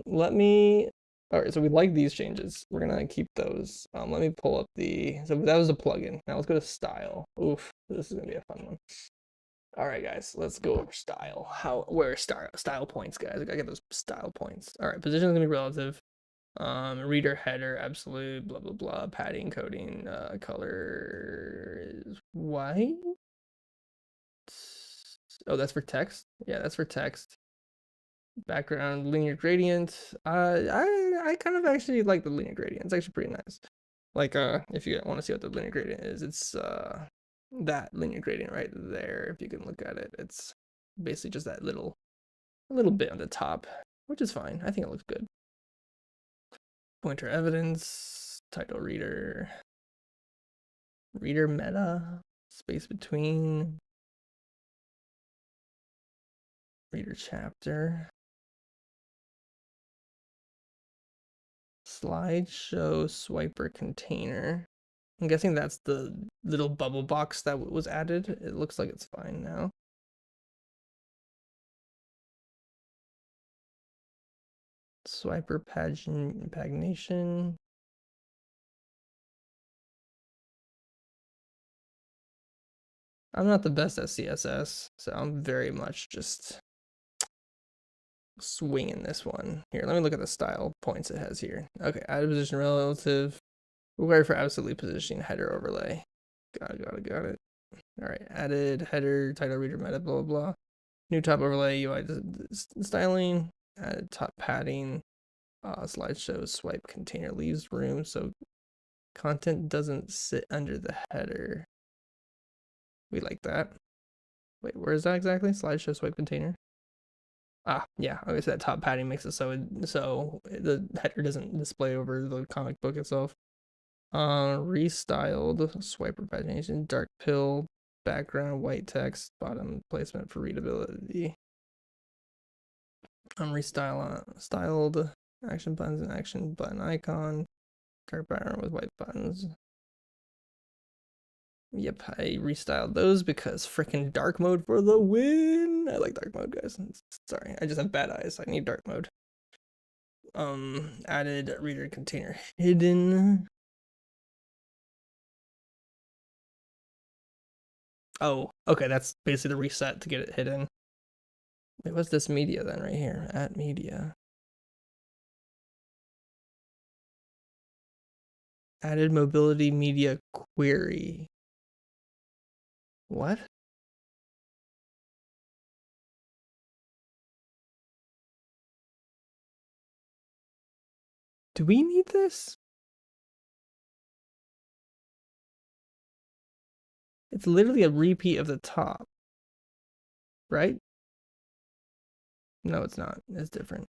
[SPEAKER 1] Let me. All right, so we like these changes. We're gonna keep those. Let me pull up the. So that was a plugin. Now let's go to style. Oof, this is gonna be a fun one. All right, guys, let's go over style. Where style points, guys? I gotta get those style points. All right, position is gonna be relative. Reader header absolute blah blah blah. Padding coding. Color is white. Oh, that's for text? Yeah, that's for text. Background linear gradient. I kind of actually like the linear gradient. It's actually pretty nice. Like if you want to see what the linear gradient is, it's that linear gradient right there. If you can look at it, it's basically just that little bit on the top, which is fine. I think it looks good. Pointer evidence, title reader, reader meta, space between, reader chapter, slideshow swiper container. I'm guessing that's the little bubble box that was added. It looks like it's fine now. Swiper pagination. I'm not the best at CSS, so I'm very much just swinging this one. Here, let me look at the style points it has here. Okay, added position relative. Required for absolutely positioning header overlay. Got it. All right, added header, title reader meta, blah, blah, blah. New top overlay, UI styling, added top padding, slideshow swipe container leaves room so content doesn't sit under the header. We like that. Wait, where is that exactly? Slideshow swipe container. Ah, yeah. Okay, so that top padding makes it so the header doesn't display over the comic book itself. Restyled swiper pagination, dark pill, background, white text, bottom placement for readability. Styled action buttons and action button icon, dark background with white buttons. Yep, I restyled those because freaking dark mode for the win. I like dark mode, guys. Sorry, I just have bad eyes. I need dark mode. Added reader container hidden. Oh, okay, that's basically the reset to get it hidden. Wait, what's this media then right here? At media. Added mobility media query. What? Do we need this? It's literally a repeat of the top, right? No, it's not. It's different.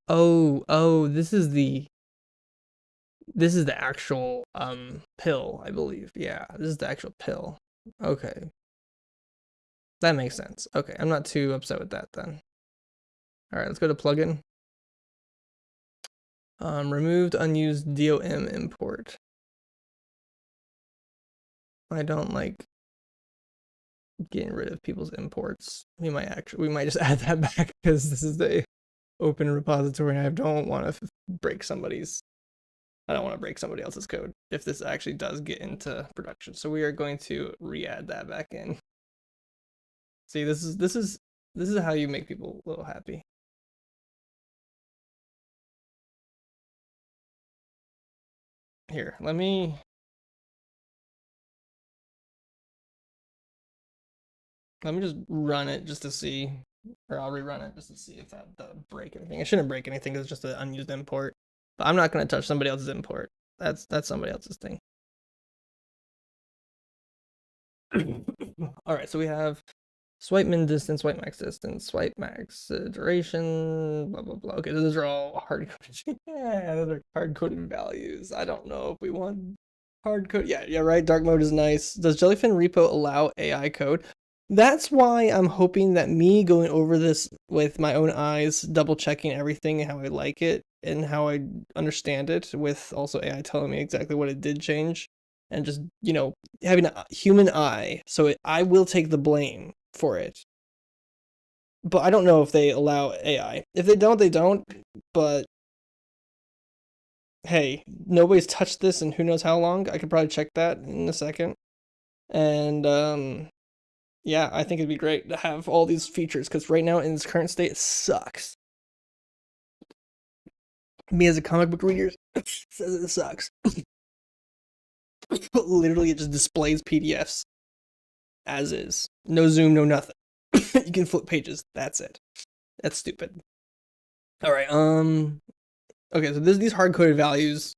[SPEAKER 1] Oh, this is the actual pill, I believe. Yeah, this is the actual pill. Okay. That makes sense. Okay, I'm not too upset with that then. All right, let's go to plugin. Removed unused DOM import. I don't like getting rid of people's imports. We might just add that back because this is the open repository and I don't want to break somebody's. I don't want to break somebody else's code if this actually does get into production. So we are going to re-add that back in. See, this is how you make people a little happy. Here, let me just run it just to see, or I'll rerun it just to see if that does break anything. It shouldn't break anything. It's just an unused import. But I'm not going to touch somebody else's import. That's somebody else's thing. All right, so we have swipe min distance, swipe max distance, swipe max duration, blah blah blah. Okay, those are all hard coded. Yeah, those are hard coded values. I don't know if we want hard code. Yeah, right. Dark mode is nice. Does Jellyfin repo allow AI code? That's why I'm hoping that me going over this with my own eyes, double checking everything and how I like it and how I understand it, with also AI telling me exactly what it did change, and just, having a human eye. So I will take the blame for it. But I don't know if they allow AI. If they don't, they don't. But hey, nobody's touched this in who knows how long. I could probably check that in a second. And yeah, I think it'd be great to have all these features because right now in its current state, it sucks. Me as a comic book reader says it sucks. Literally, it just displays PDFs as is. No zoom, no nothing. You can flip pages. That's it. That's stupid. All right. Okay, so these hard coded values,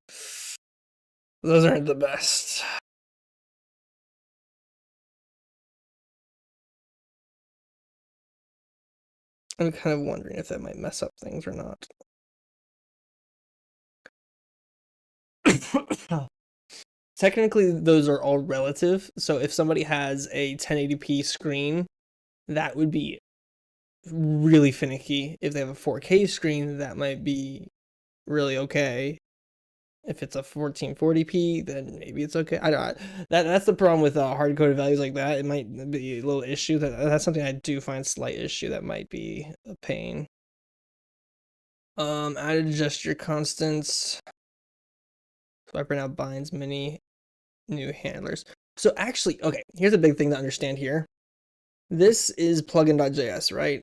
[SPEAKER 1] those aren't the best. I'm kind of wondering if that might mess up things or not. Technically, those are all relative. So if somebody has a 1080p screen, that would be really finicky. If they have a 4K screen, that might be really okay. If it's a 1440p, then maybe it's okay. I don't. That's the problem with hard coded values like that. It might be a little issue. That's something I do find slight issue that might be a pain. Added gesture constants. Swiper now binds many new handlers. So actually, okay, here's a big thing to understand here. This is plugin.js, right?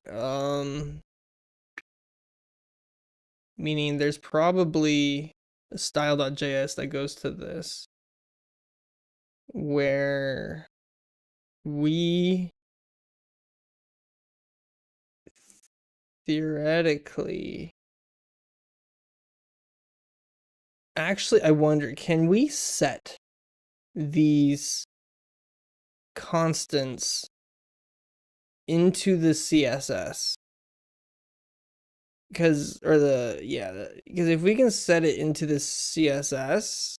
[SPEAKER 1] meaning there's probably a style.js that goes to this, where we theoretically, actually, I wonder, can we set these constants into the CSS? Because if we can set it into the CSS,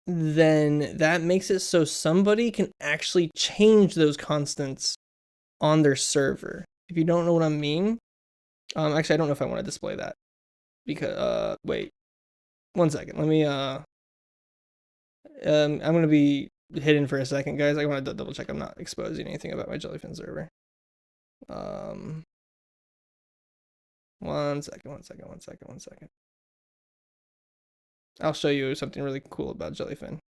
[SPEAKER 1] then that makes it so somebody can actually change those constants on their server. If you don't know what I mean, actually, I don't know if I want to display that, because wait, 1 second. Let me I'm gonna be hidden for a second, guys. I want to double check I'm not exposing anything about my Jellyfin server. 1 second. I'll show you something really cool about Jellyfin.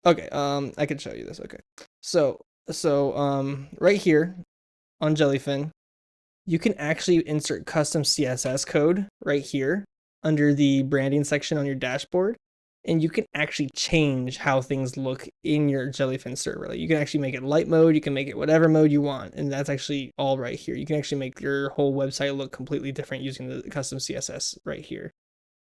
[SPEAKER 1] Okay, I can show you this. Okay, so right here on Jellyfin, you can actually insert custom CSS code right here under the branding section on your dashboard, and you can actually change how things look in your Jellyfin server. Like, you can actually make it light mode, you can make it whatever mode you want, and that's actually all right here. You can actually make your whole website look completely different using the custom CSS right here.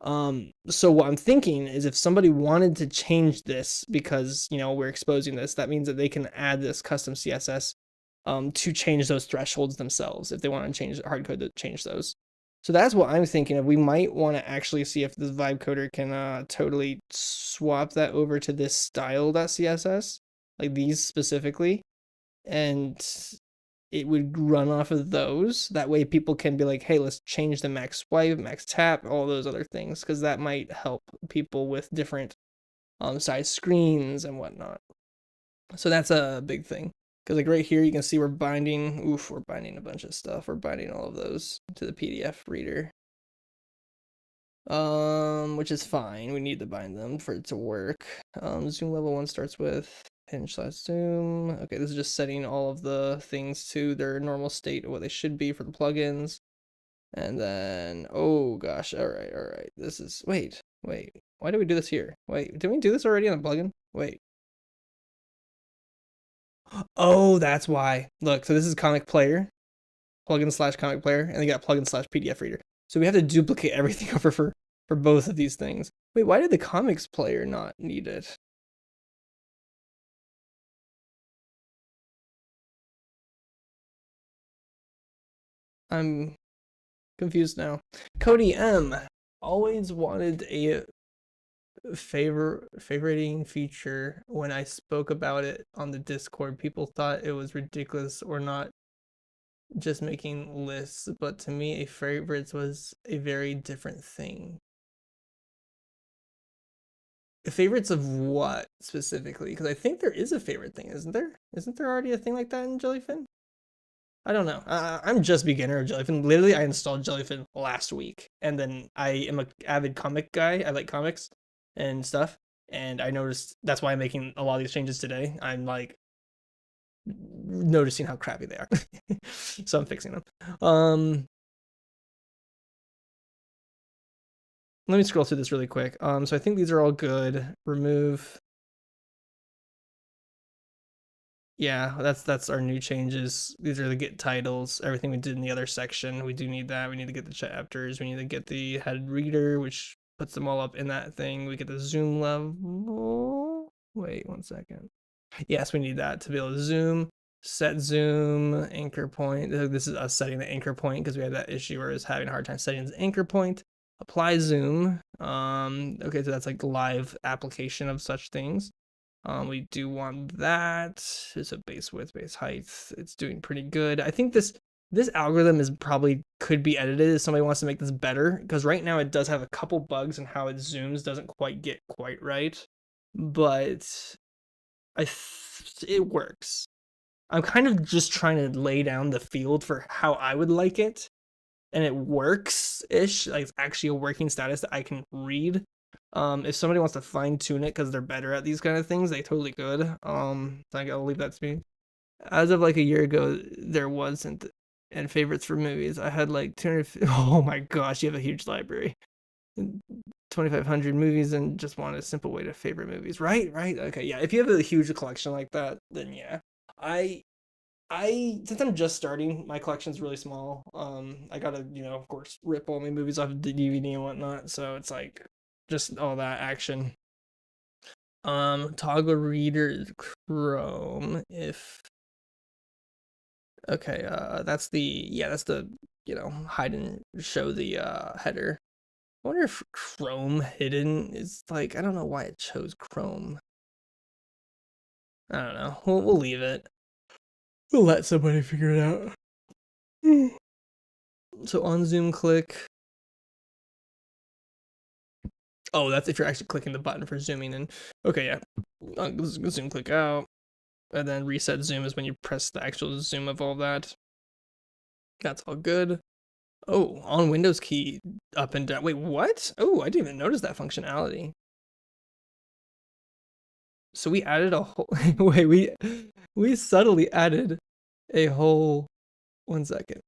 [SPEAKER 1] So what I'm thinking is, if somebody wanted to change this, because we're exposing this, that means that they can add this custom CSS to change those thresholds themselves if they want to change hard code to change those. So that's what I'm thinking of. We might want to actually see if this vibe coder can totally swap that over to this style.css, like these specifically, and it would run off of those. That way people can be like, hey, let's change the max swipe, max tap, all those other things, because that might help people with different size screens and whatnot. So that's a big thing. Because like right here, you can see we're binding a bunch of stuff. We're binding all of those to the PDF reader. Which is fine. We need to bind them for it to work. Zoom level 1 starts with pinch/zoom. Okay, this is just setting all of the things to their normal state of what they should be for the plugins. And then, oh gosh, all right. This is, wait. Why did we do this here? Wait, didn't we do this already on the plugin? Wait. Oh, that's why. Look, so this is comic player, plugin/comic player, and they got plugin/PDF reader. So we have to duplicate everything over for both of these things. Wait, why did the comics player not need it? I'm confused now. Cody M always wanted a favoriting feature. When I spoke about it on the Discord, people thought it was ridiculous or not just making lists, but to me, a favorites was a very different thing. Favorites of what specifically? Because I think there is a favorite thing, isn't there? Isn't there already a thing like that in Jellyfin? I don't know. I'm just beginner of Jellyfin. Literally, I installed Jellyfin last week, and then I am an avid comic guy. I like comics and stuff, and I noticed that's why I'm making a lot of these changes today. I'm like noticing how crappy they are, so I'm fixing them. Let me scroll through this really quick. So I think these are all good. Remove. Yeah, that's our new changes. These are the get titles, everything we did in the other section. We do need that. We need to get the chapters. We need to get the head reader, which puts them all up in that thing. We get the zoom level. Wait 1 second. Yes, we need that to be able to zoom. Set zoom, anchor point. This is us setting the anchor point because we had that issue where it was having a hard time setting the anchor point. Apply zoom. Okay, so that's like the live application of such things. We do want that. It's a base width, base height. It's doing pretty good. I think this algorithm is probably could be edited if somebody wants to make this better, because right now it does have a couple bugs and how it zooms doesn't quite get quite right, but it works. I'm kind of just trying to lay down the field for how I would like it, and it works-ish. Like, it's actually a working status that I can read. If somebody wants to fine tune it because they're better at these kind of things, they totally could. So I'll leave that to me. As of like a year ago, there wasn't. And favorites for movies, I had like 200. Oh my gosh, you have a huge library. 2,500 movies and just want a simple way to favorite movies. Right, right. Okay, yeah. If you have a huge collection like that, then yeah. I since I'm just starting, my collection's really small. I gotta, of course, rip all my movies off the DVD and whatnot. So it's like just all that action. Toggle reader Chrome if okay, that's the hide and show the header. I wonder if Chrome hidden is like I don't know why it chose Chrome. I don't know. We'll leave it. We'll let somebody figure it out. So on zoom click. Oh, that's if you're actually clicking the button for zooming in. Okay, yeah. Zoom click out. And then reset zoom is when you press the actual zoom of all that. That's all good. Oh, on Windows key up and down. Wait, what? Oh, I didn't even notice that functionality. So we added a whole wait, we subtly added a whole 1 second.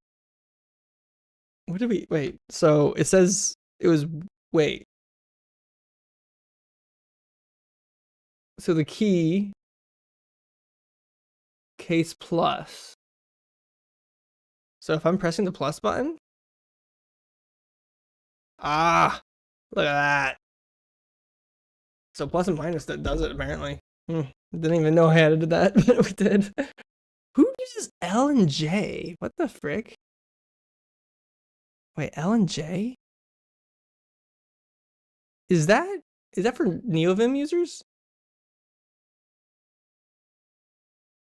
[SPEAKER 1] What did we wait? So it says it was wait. So the key case plus. So if I'm pressing the plus button, look at that. So plus and minus that does it apparently. Didn't even know I added that, but we did. Who uses L and J? What the frick? Wait, L and J? Is that for NeoVim users?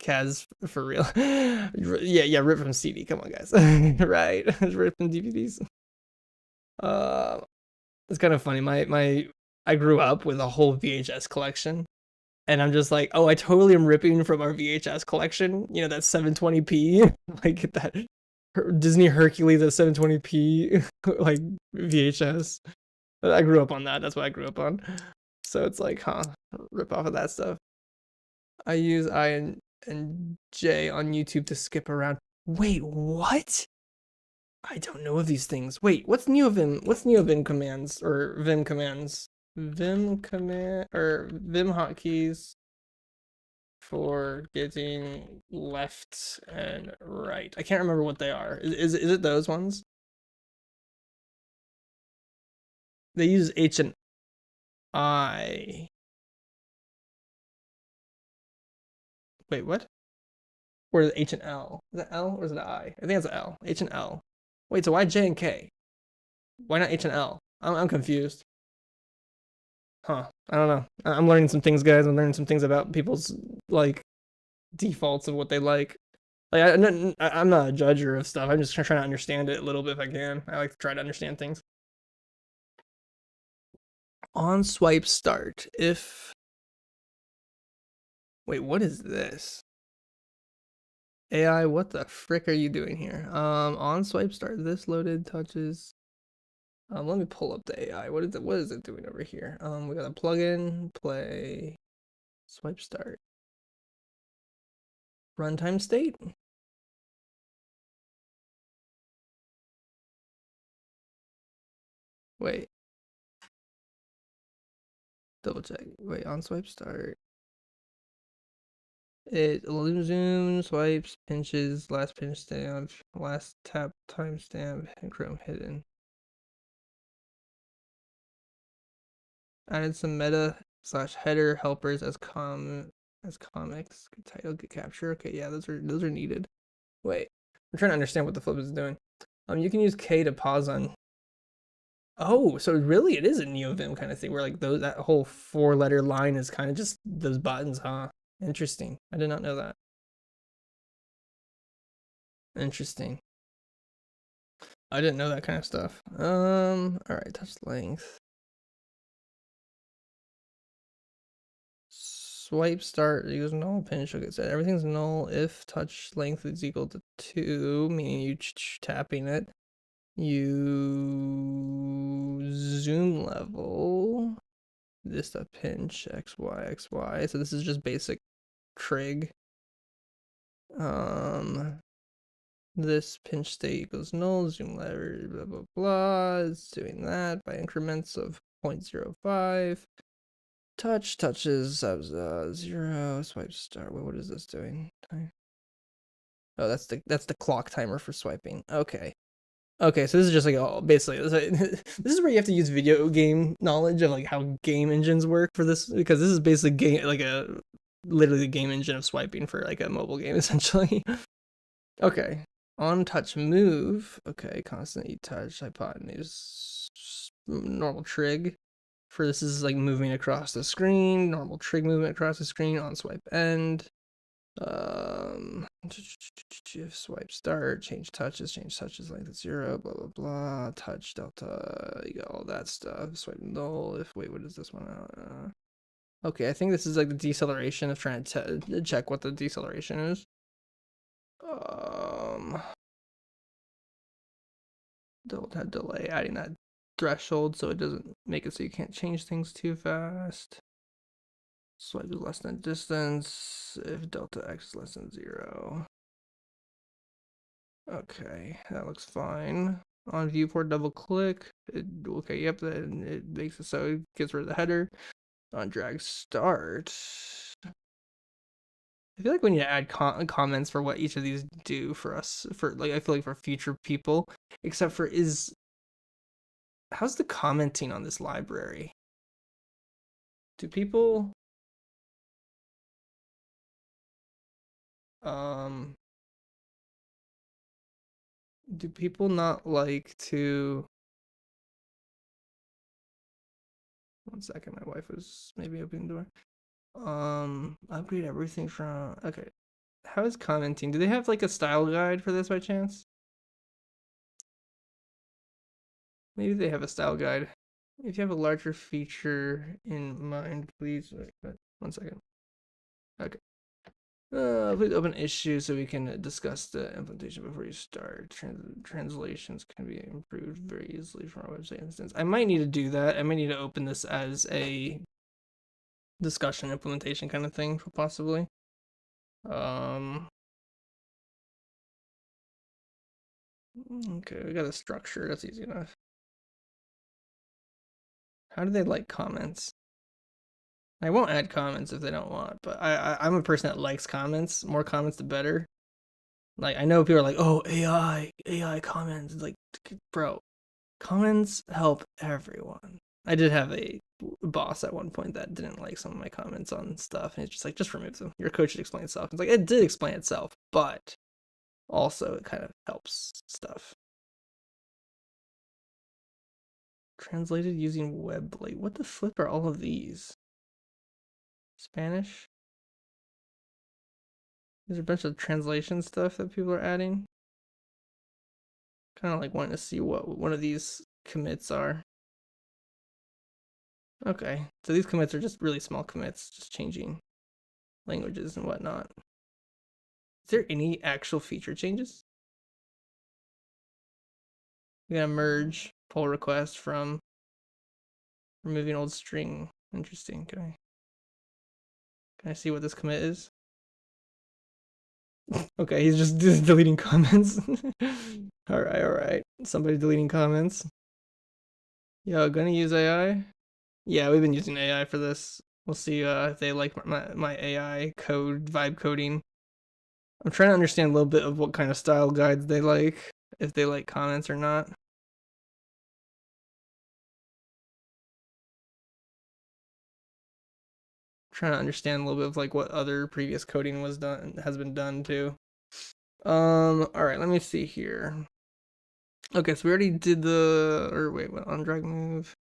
[SPEAKER 1] Kaz for real. Yeah, rip from CD. Come on, guys. Right, rip from DVDs. It's kind of funny. I grew up with a whole VHS collection, and I'm just like, oh, I totally am ripping from our VHS collection. You know that 720p, like that Disney Hercules at 720p, like VHS. I grew up on that. That's what I grew up on. So it's like, rip off of that stuff. I use I and J on YouTube to skip around. Wait, what? I don't know of these things. Wait, what's NeoVim? What's NeoVim commands or Vim commands? Vim command or Vim hotkeys for getting left and right. I can't remember what they are. Is it those ones? They use H and I. Wait, what? Or is it H and L? Is it L or is it I? I think it's L. H and L. Wait, so why J and K? Why not H and L? I'm confused. Huh. I don't know. I'm learning some things, guys. I'm learning some things about people's like defaults of what they like. Like I'm not a judger of stuff. I'm just trying to understand it a little bit if I can. I like to try to understand things. On swipe start. If wait, what is this? AI, what the frick are you doing here? On swipe start. This loaded touches. Let me pull up the AI. What is it doing over here? We got a plugin, play, swipe start. Runtime state. Wait. Double check. Wait, on swipe start. It zoom, swipes, pinches, last pinch stamp, last tap timestamp, and Chrome hidden. Added some meta / header helpers as comics. Good title, good capture. Okay, yeah, those are needed. Wait, I'm trying to understand what the flip is doing. You can use K to pause on. Oh, so really it is a NeoVim kind of thing where like that whole 4-letter line is kind of just those buttons, huh? Interesting. I did not know that. Interesting. I didn't know that kind of stuff. All right, touch length. Swipe start equals null, pinch, okay, so everything's null if touch length is equal to 2, meaning you tapping it. You zoom level. This a pinch, X, Y, X, Y. So this is just basic trig. This pinch state equals null, zoom lever, blah, blah, blah. It's doing that by increments of 0.05. Touches 0, swipe start. Wait, what is this doing? Oh, that's the clock timer for swiping. Okay. Okay, so this is just like basically this is where you have to use video game knowledge of like how game engines work for this, because this is basically literally the game engine of swiping for like a mobile game essentially. Okay, on touch move. Okay, constant E touch hypotenuse normal trig. For this is like moving across the screen, normal trig movement across the screen on swipe end. Swipe start, change touches length of 0, blah blah blah, touch delta, you got all that stuff. Swipe null. Wait, what is this one? Okay, I think this is like the deceleration of trying to check what the deceleration is. Delta delay, adding that threshold so it doesn't make it so you can't change things too fast. Swipe is less than distance if delta x is less than 0. Okay, that looks fine. On viewport, double click. Okay, yep, then it makes it so it gets rid of the header. On drag start. I feel like we need to add comments for what each of these do for us. I feel like for future people, except for how's the commenting on this library? Do people not like to... One second, my wife was maybe opening the door. Upgrade everything from... Okay. How is commenting? Do they have like a style guide for this by chance? Maybe they have a style guide. If you have a larger feature in mind, please... Wait, 1 second. Okay. Please open issue so we can discuss the implementation before you start. Translations can be improved very easily from our website instance. I might need to do that. I might need to open this as a discussion implementation kind of thing, possibly. Okay, we got a structure. That's easy enough. How do they like comments? I won't add comments if they don't want, but I'm a person that likes comments. More comments, the better. Like, I know people are like, oh, AI comments. It's like, bro, comments help everyone. I did have a boss at one point that didn't like some of my comments on stuff, and it's just like, just remove them. Your code should explain itself. It's like, it did explain itself, but also it kind of helps stuff. Translated using WebBlade. What the flip are all of these? Spanish? There's a bunch of translation stuff that people are adding. Kind of like wanting to see what one of these commits are. Okay, so these commits are just really small commits, just changing languages and whatnot. Is there any actual feature changes? We're gonna merge pull request from removing old string. Interesting. Okay. Can I see what this commit is? Okay, he's just deleting comments. all right. Somebody deleting comments. Yo, gonna use AI? Yeah, we've been using AI for this. We'll see if they like my AI code, vibe coding. I'm trying to understand a little bit of what kind of style guides they like, if they like comments or not. Trying to understand a little bit of like what other previous coding has been done too. All right, let me see here. Okay, so we already did on drag move,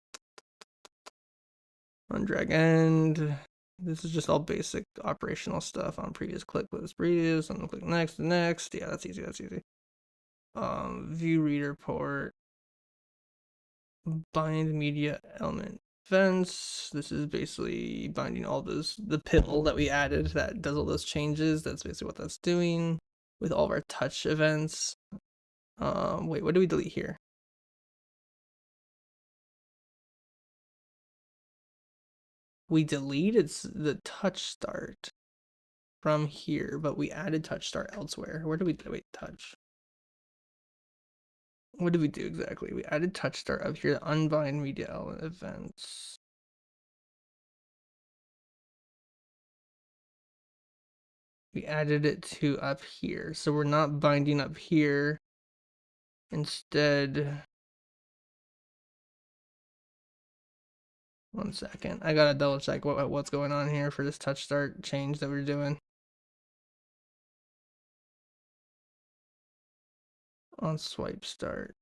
[SPEAKER 1] on drag end. This is just all basic operational stuff. On previous click was previous, and click next. Yeah, that's easy. View reader port, bind media element events. This is basically binding all the pill that we added that does all those changes. That's basically what that's doing with all of our touch events. Wait, what do we delete here? we deleted the touch start from here, but we added touch start elsewhere. Where do we wait touch? What did we do exactly? We added touch start up here, the unbind media element events. We added it to up here, so we're not binding up here. Instead, one second, I gotta double check what's going on here for this touch start change that we're doing. On swipe start.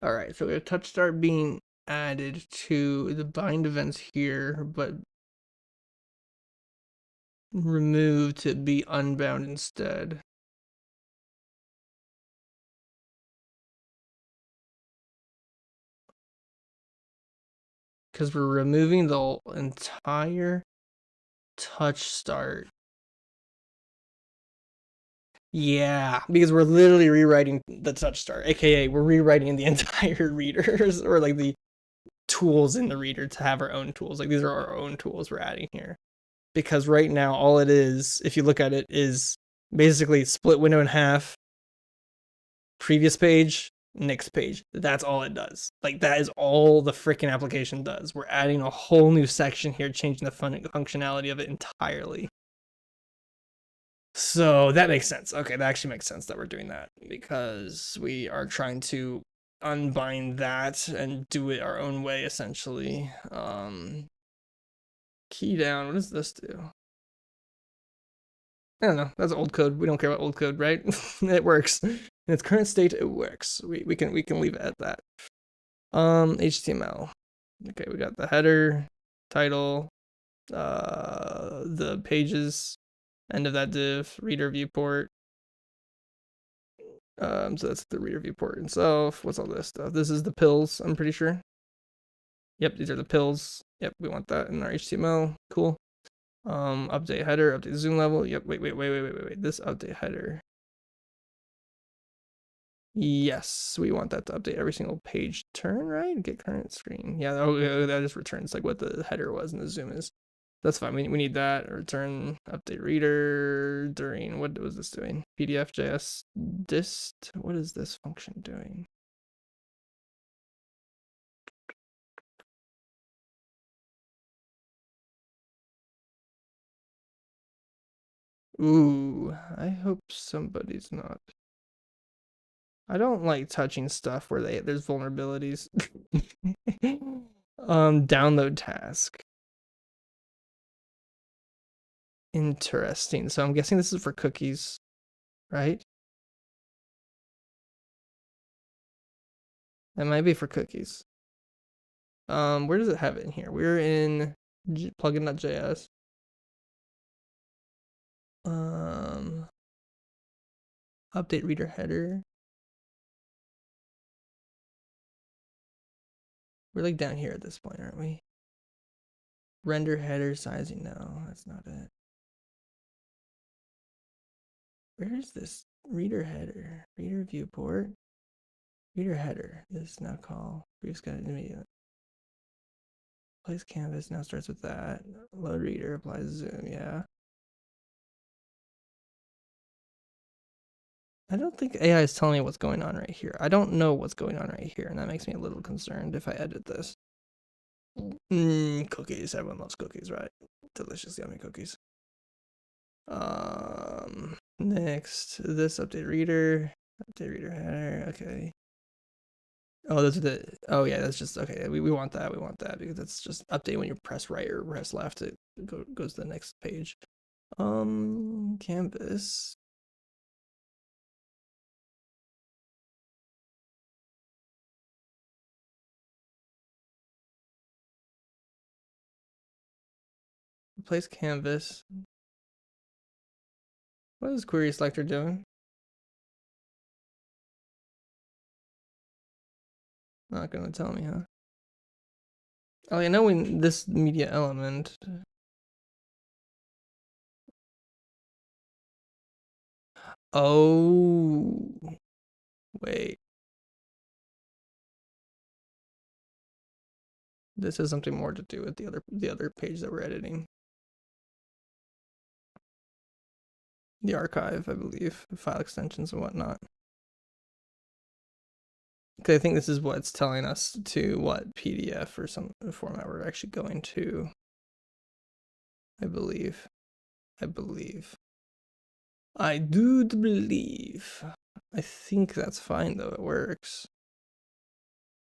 [SPEAKER 1] All right, so we have touch start being added to the bind events here, but removed to be unbound instead. Because we're removing the entire touch start. Yeah, because we're literally rewriting the touch start, aka we're rewriting the entire readers or like the tools in the reader to have our own tools. Like these are our own tools we're adding here. Because right now all it is, if you look at it, is basically split window in half, previous page, next page. That's all it does. Like that is all the freaking application does. We're adding a whole new section here, changing the functionality of it entirely. So that makes sense. Okay, that actually makes sense that we're doing that because we are trying to unbind that and do it our own way essentially. Key down, what does this do? I don't know. That's old code. We don't care about old code, right? It works. In its current state, it works. We can leave it at that. HTML. Okay, we got the header, title, the pages, end of that div, reader viewport. So that's the reader viewport itself. What's all this stuff? This is the pills, I'm pretty sure. Yep, these are the pills. Yep, we want that in our HTML. Cool. Update header, update zoom level. Yep, wait. This update header. Yes, we want that to update every single page turn, right? Get current screen. Yeah, that just returns like what the header was and the zoom is. That's fine. We need that. Return update reader during, what was this doing? PDF.js dist. What is this function doing? Ooh, I hope somebody's not. I don't like touching stuff where there's vulnerabilities. Download task. Interesting. So I'm guessing this is for cookies, right? That might be for cookies. Where does it have it in here? We're in plugin.js. Update reader header. We're like down here at this point, aren't we? Render header sizing. No, that's not it. Where is this reader header? Reader viewport. Reader header. This is now called brief guide immediate. Place canvas now starts with that. Load reader applies zoom. Yeah. I don't think AI is telling me what's going on right here. I don't know what's going on right here, and that makes me a little concerned if I edit this. Cookies. Everyone loves cookies, right? Delicious, yummy cookies. Next, this update reader header. Okay. Oh, those are the. Oh yeah, that's just okay. We want that. We want that because it's just update when you press right or press left. It goes to the next page. Canvas. Replace canvas. What is query selector doing? Not gonna tell me, huh? Oh, I know this media element. Oh, Wait. This has something more to do with the other page that we're editing. The archive, I believe, file extensions and whatnot. Okay, I think this is what's telling us to what PDF or some format we're actually going to. I believe. I do believe. I think that's fine though, it works.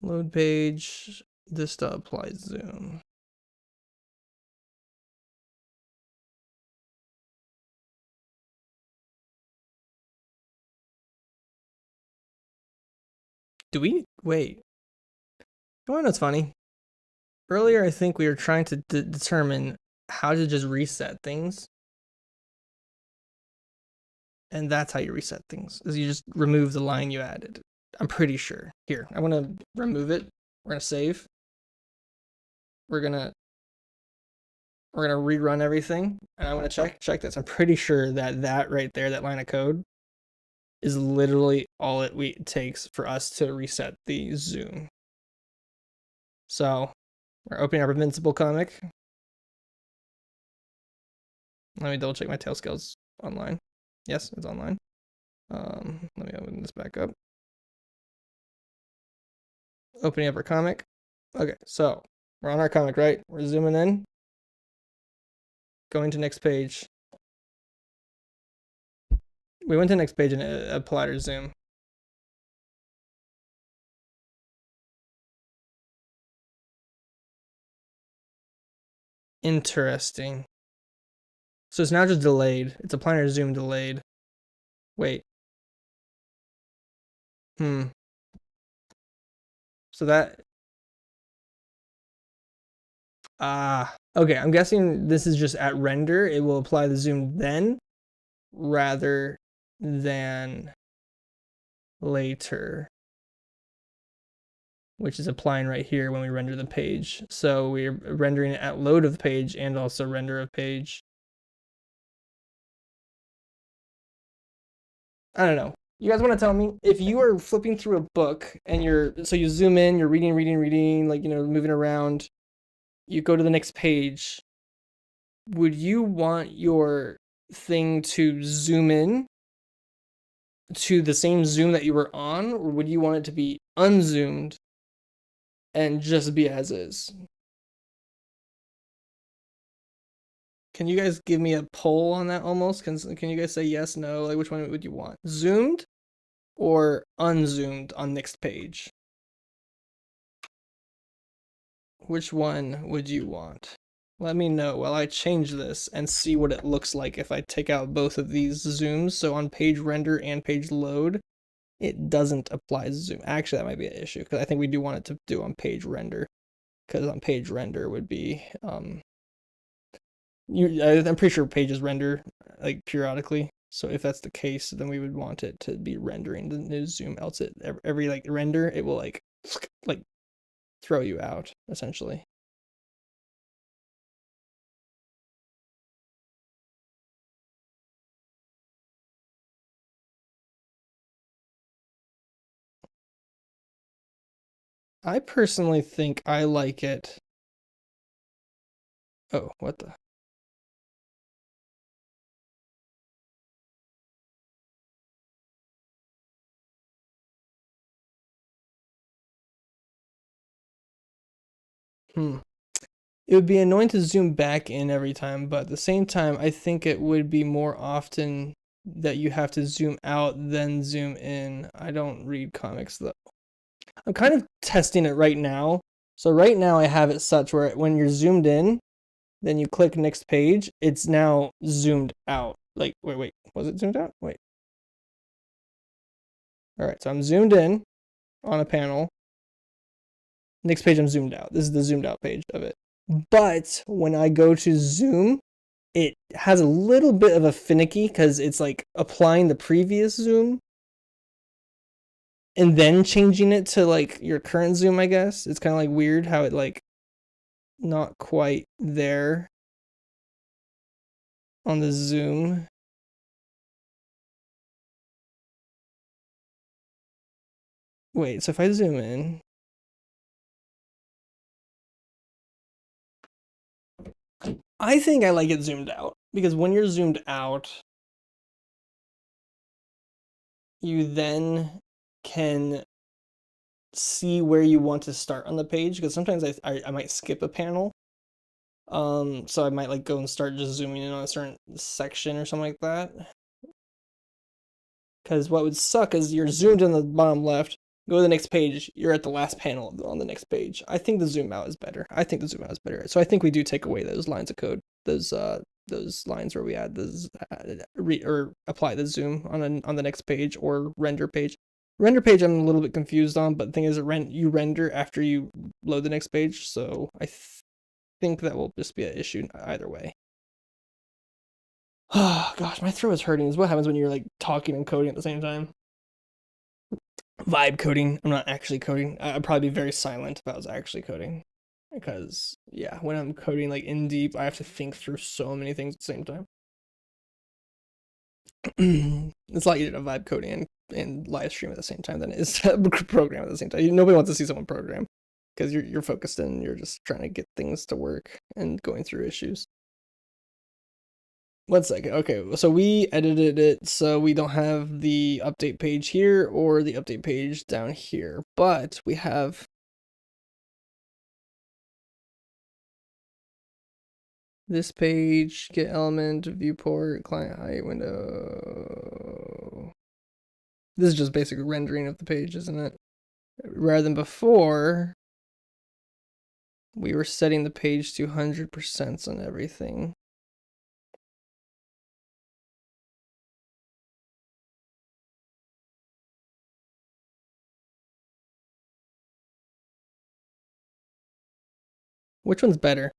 [SPEAKER 1] Load page, this stuff applies zoom. Do we, wait. You wanna know what's funny? Earlier, I think we were trying to determine how to just reset things. And that's how you reset things, is you just remove the line you added. I'm pretty sure. Here, I wanna remove it. We're gonna save. We're gonna rerun everything, and I want to check this. I'm pretty sure that right there, that line of code, is literally all it takes for us to reset the zoom. So we're opening our Invincible comic. Let me double check my tail scales online. Yes, it's online. Let me open this back up. Opening up our comic. Okay, so we're on our comic, right? We're zooming in. Going to next page. We went to next page and it applied our zoom. Interesting. So it's now just delayed. It's applying our zoom delayed. Wait. So that. Okay, I'm guessing this is just at render. It will apply the zoom then rather than later, which is applying right here when we render the page. So we're rendering it at load of page and also render of page. I don't know. You guys want to tell me if you are flipping through a book and so you zoom in, you're reading, like, moving around, you go to the next page. Would you want your thing to zoom in to the same zoom that you were on, or would you want it to be unzoomed and just be as is? Can you guys give me a poll on that almost? Can you guys say yes, no? Like, which one would you want? Zoomed or unzoomed on next page? Which one would you want? Let me know while I change this and see what it looks like if I take out both of these zooms. So on page render and page load, it doesn't apply zoom. Actually, that might be an issue because I think we do want it to do on page render, because on page render would be I'm pretty sure pages render like periodically. So if that's the case, then we would want it to be rendering the new zoom. Else it every like render, it will like throw you out essentially. I personally think I like it. Oh, what the? It would be annoying to zoom back in every time, but at the same time, I think it would be more often that you have to zoom out then zoom in. I don't read comics though. I'm kind of testing it right now. So right now I have it such where when you're zoomed in, then you click next page, it's now zoomed out. Like, wait, was it zoomed out? Wait. All right, so I'm zoomed in on a panel. Next page I'm zoomed out. This is the zoomed out page of it. But when I go to zoom, it has a little bit of a finicky because it's like applying the previous zoom and then changing it to like your current zoom, I guess. It's kind of like weird how it like not quite there on the zoom. Wait, so if I zoom in, I think I like it zoomed out because when you're zoomed out, you then can see where you want to start on the page because sometimes I might skip a panel. So I might like go and start just zooming in on a certain section or something like that. Because what would suck is you're zoomed in the bottom left, go to the next page, you're at the last panel on the next page. I think the zoom out is better. So I think we do take away those lines of code, those lines where we add those or apply the zoom on the next page or render page. Render page I'm a little bit confused on, but the thing is you render after you load the next page, so I think that will just be an issue either way. Oh gosh, my throat is hurting. Is what happens when you're like talking and coding at the same time. Vibe coding. I'm not actually coding. I'd probably be very silent if I was actually coding. Because yeah, when I'm coding like in deep, I have to think through so many things at the same time. It's a lot easier to vibe coding and live stream at the same time than it is to program at the same time. Nobody wants to see someone program because you're focused and you're just trying to get things to work and going through issues. 1 second. Okay, so we edited it so we don't have the update page here or the update page down here, but we have this page, get element, viewport, client height, window. This is just basic rendering of the page, isn't it? Rather than before, we were setting the page to 100% on everything. Which one's better?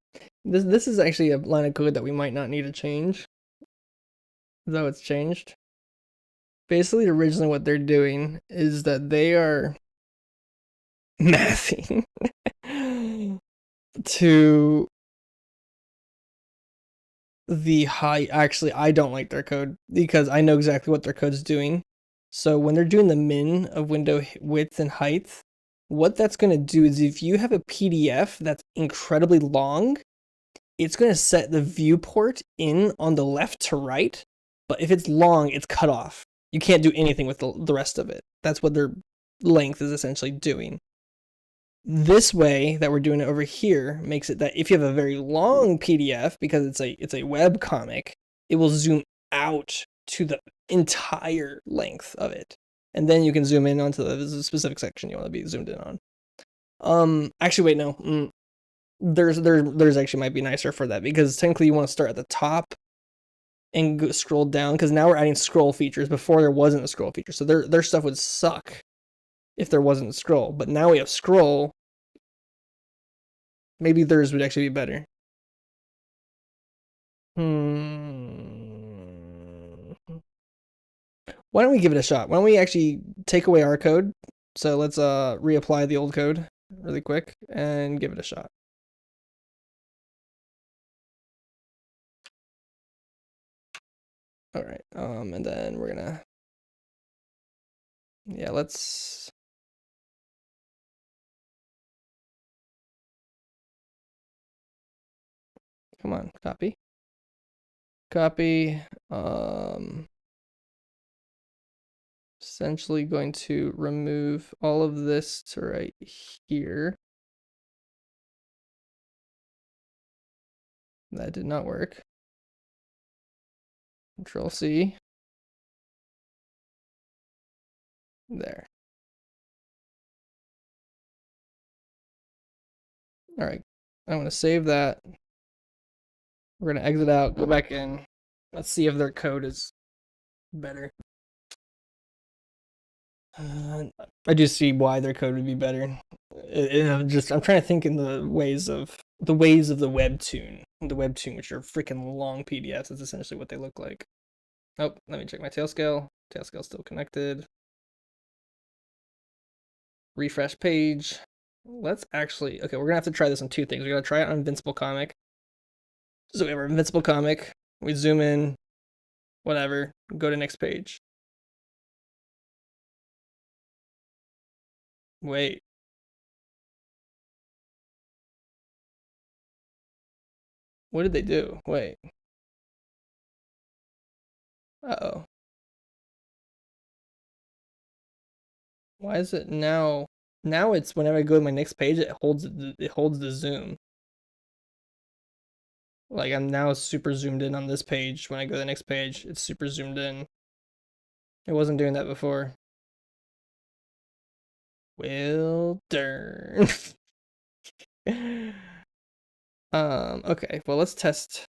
[SPEAKER 1] This is actually a line of code that we might not need to change, though it's changed. Basically, originally what they're doing is that they are mathing to the height. Actually, I don't like their code because I know exactly what their code's doing. So when they're doing the min of window width and height, what that's going to do is if you have a PDF that's incredibly long, it's going to set the viewport in on the left to right. But if it's long, it's cut off. You can't do anything with the rest of it. That's what their length is essentially doing. This way that we're doing it over here makes it that if you have a very long PDF, because it's a web comic, it will zoom out to the entire length of it. And then you can zoom in onto the specific section you want to be zoomed in on. Actually, wait, no. There's actually might be nicer for that because technically you want to start at the top and go, scroll down because now we're adding scroll features. Before there wasn't a scroll feature, so their stuff would suck if there wasn't a scroll. But now we have scroll. Maybe theirs would actually be better. Why don't we give it a shot? Why don't we actually take away our code? So let's reapply the old code really quick and give it a shot. All right. And then we're gonna, yeah, let's. Come on, copy. Copy. Essentially going to remove all of this to right here. That did not work. Control C. There. All right. I'm going to save that. We're going to exit out, go back in. Let's see if their code is better. I do see why their code would be better. I'm trying to think in the ways of the webtoon. The webtoon, which are freaking long PDFs, is essentially what they look like. Oh, let me check my tail scale. Tail scale still connected. Refresh page. Let's actually, okay, we're gonna have to try this on two things. We're gonna try it on Invincible Comic. So we have our Invincible Comic. We zoom in, whatever, go to next page. Wait. What did they do? Wait. Uh-oh. Why is it now? Now it's whenever I go to my next page, it holds the zoom. Like I'm now super zoomed in on this page. When I go to the next page, it's super zoomed in. It wasn't doing that before. Well, darn. Okay, well let's test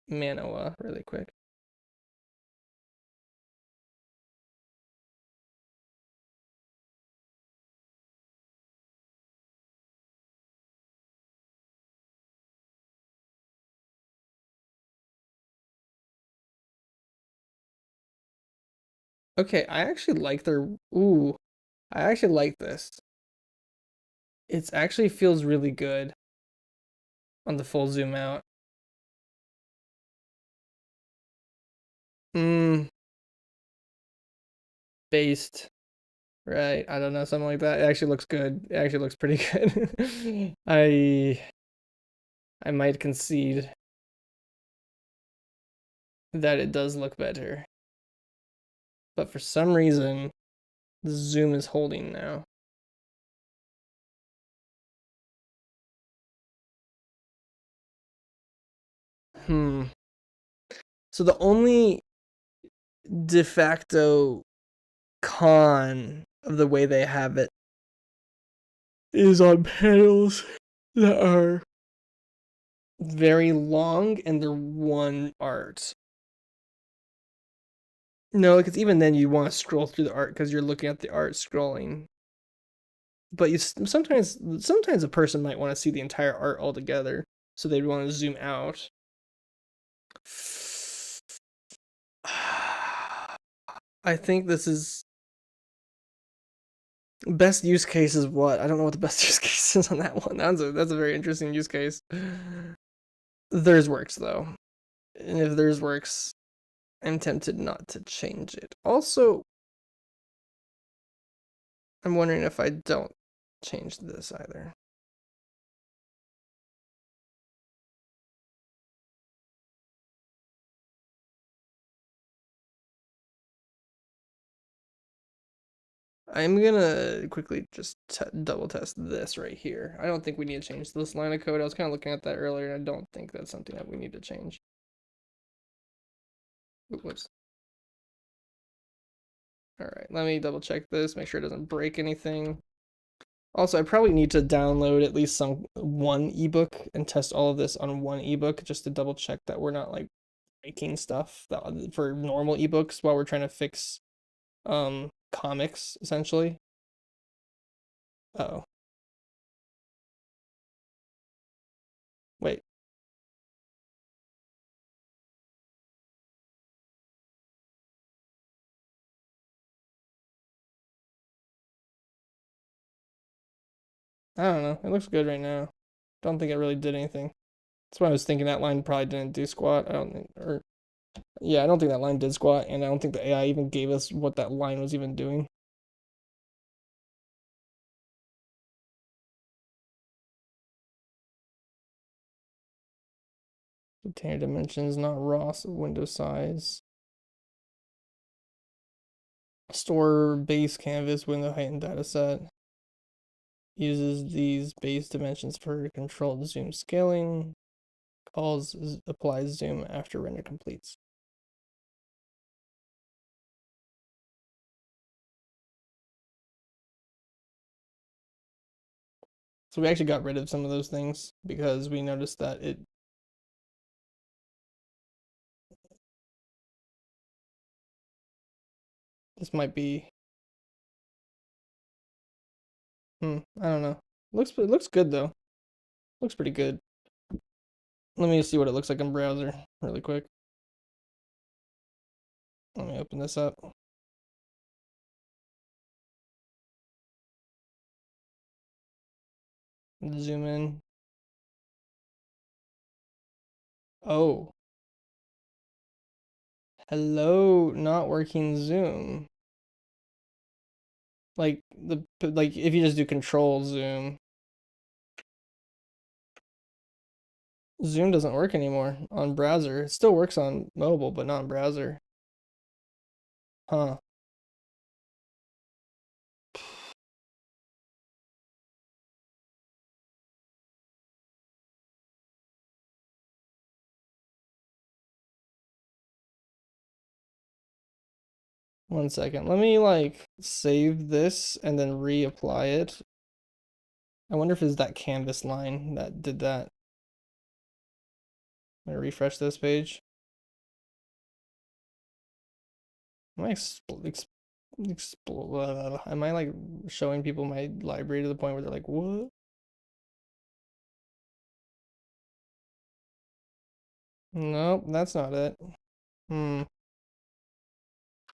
[SPEAKER 1] Manoa really quick. Okay, I actually like their ooh. I actually like this. It actually feels really good on the full zoom out. Mmm, based. Right. I don't know, something like that. It actually looks good. It actually looks pretty good. I might concede that it does look better. But for some reason, the zoom is holding now. Hmm. So the only de facto con of the way they have it is on panels that are very long and they're one art. No, because even then you want to scroll through the art because you're looking at the art scrolling. But sometimes a person might want to see the entire art altogether, so they'd want to zoom out. I think this is best use case is what? I don't know what the best use case is on that one. That's a very interesting use case. Theirs works though. And if theirs works, I'm tempted not to change it. Also, I'm wondering if I don't change this either. I'm gonna quickly just double test this right here. I don't think we need to change this line of code. I was kind of looking at that earlier, and I don't think that's something that we need to change. Whoops. All right, let me double check this, make sure it doesn't break anything. Also, I probably need to download at least one ebook and test all of this on one ebook just to double check that we're not like breaking stuff for normal ebooks while we're trying to fix comics essentially. Oh, wait. I don't know. It looks good right now. Don't think it really did anything. That's why I was thinking that line probably didn't do squat. I don't think, or yeah, I don't think that line did squat, and I don't think the AI even gave us what that line was even doing. Container dimensions, not raw window size. Store base canvas window height and data set. Uses these base dimensions for controlled zoom scaling. Applies zoom after render completes. So we actually got rid of some of those things because we noticed that this might be I don't know. It looks good though. Looks pretty good. Let me see what it looks like in browser really quick. Let me open this up. Zoom in. Oh. Hello, not working Zoom. Like if you just do control zoom, zoom doesn't work anymore on browser. It still works on mobile, but not on browser. Huh. One second. Let me like save this and then reapply it. I wonder if it's that canvas line that did that. I'm gonna refresh this page. Am I am I like showing people my library to the point where they're like, what? Nope, that's not it.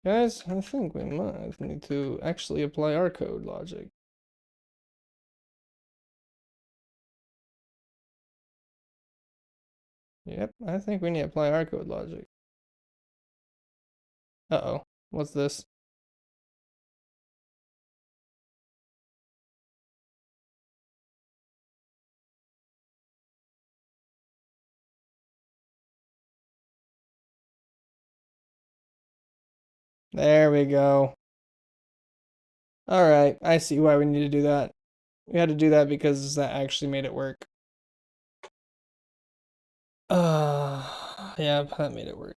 [SPEAKER 1] Guys, I think we might need to actually apply our code logic. Yep, I think we need to apply our code logic. Uh-oh, what's this? There we go. All right, I see why we need to do that. We had to do that because that actually made it work. Yeah, that made it work.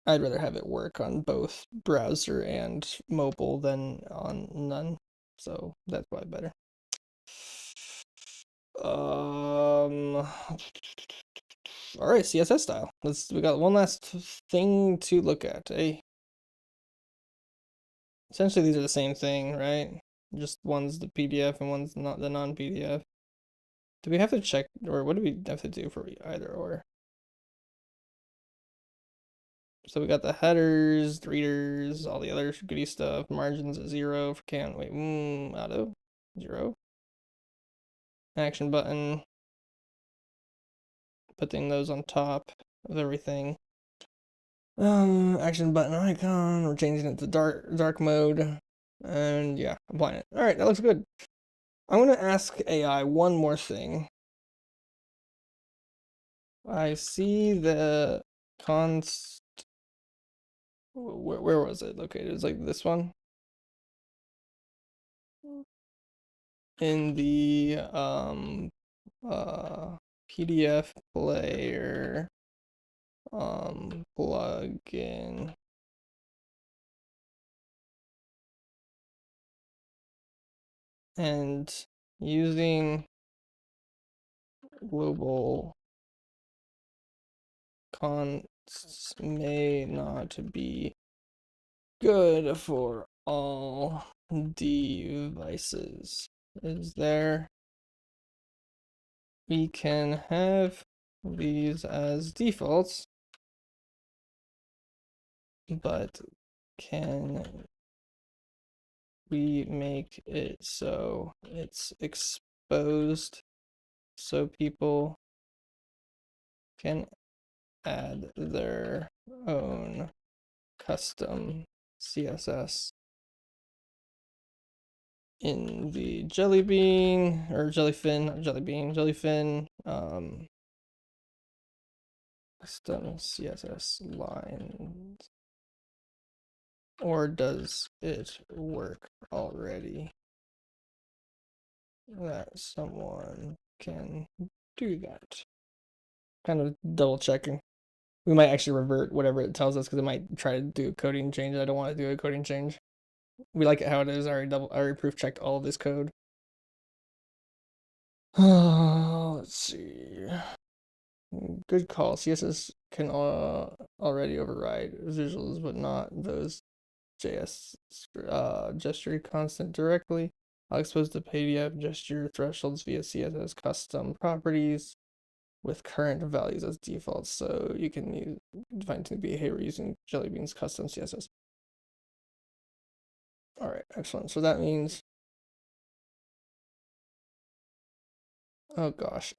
[SPEAKER 1] I'd rather have it work on both browser and mobile than on none. So that's probably better. All right, CSS style. We got one last thing to look at. Essentially these are the same thing, right? Just one's the PDF and one's not the non-PDF. Do we have to check, or what do we have to do for either or? So we got the headers, the readers, all the other goody stuff. Margins at 0 for auto 0. Action button, putting those on top of everything. Action button icon. We're changing it to dark mode, and yeah, applying it. All right, that looks good. I'm gonna ask AI one more thing. I see the const. Where was it located? It's like this one. In the PDF player plugin. And using global consts may not be good for all devices. Is there? We can have these as defaults, but can we make it so it's exposed so people can add their own custom CSS in the Jellyfin or Jellyfin, not Jellybean, Jellyfin custom CSS lines, or does it work already that someone can do that? Kind of double checking. We might actually revert whatever it tells us because it might try to do a coding change. I don't want to do a coding change. We like it how it is. I already proof checked all of this code. Let's see. Good call. CSS can already override visuals, but not those JS gesture constant directly. I'll expose the PDF gesture thresholds via CSS custom properties with current values as defaults, so you can define the behavior using Jellybean's custom CSS. All right, excellent. So that means, oh gosh,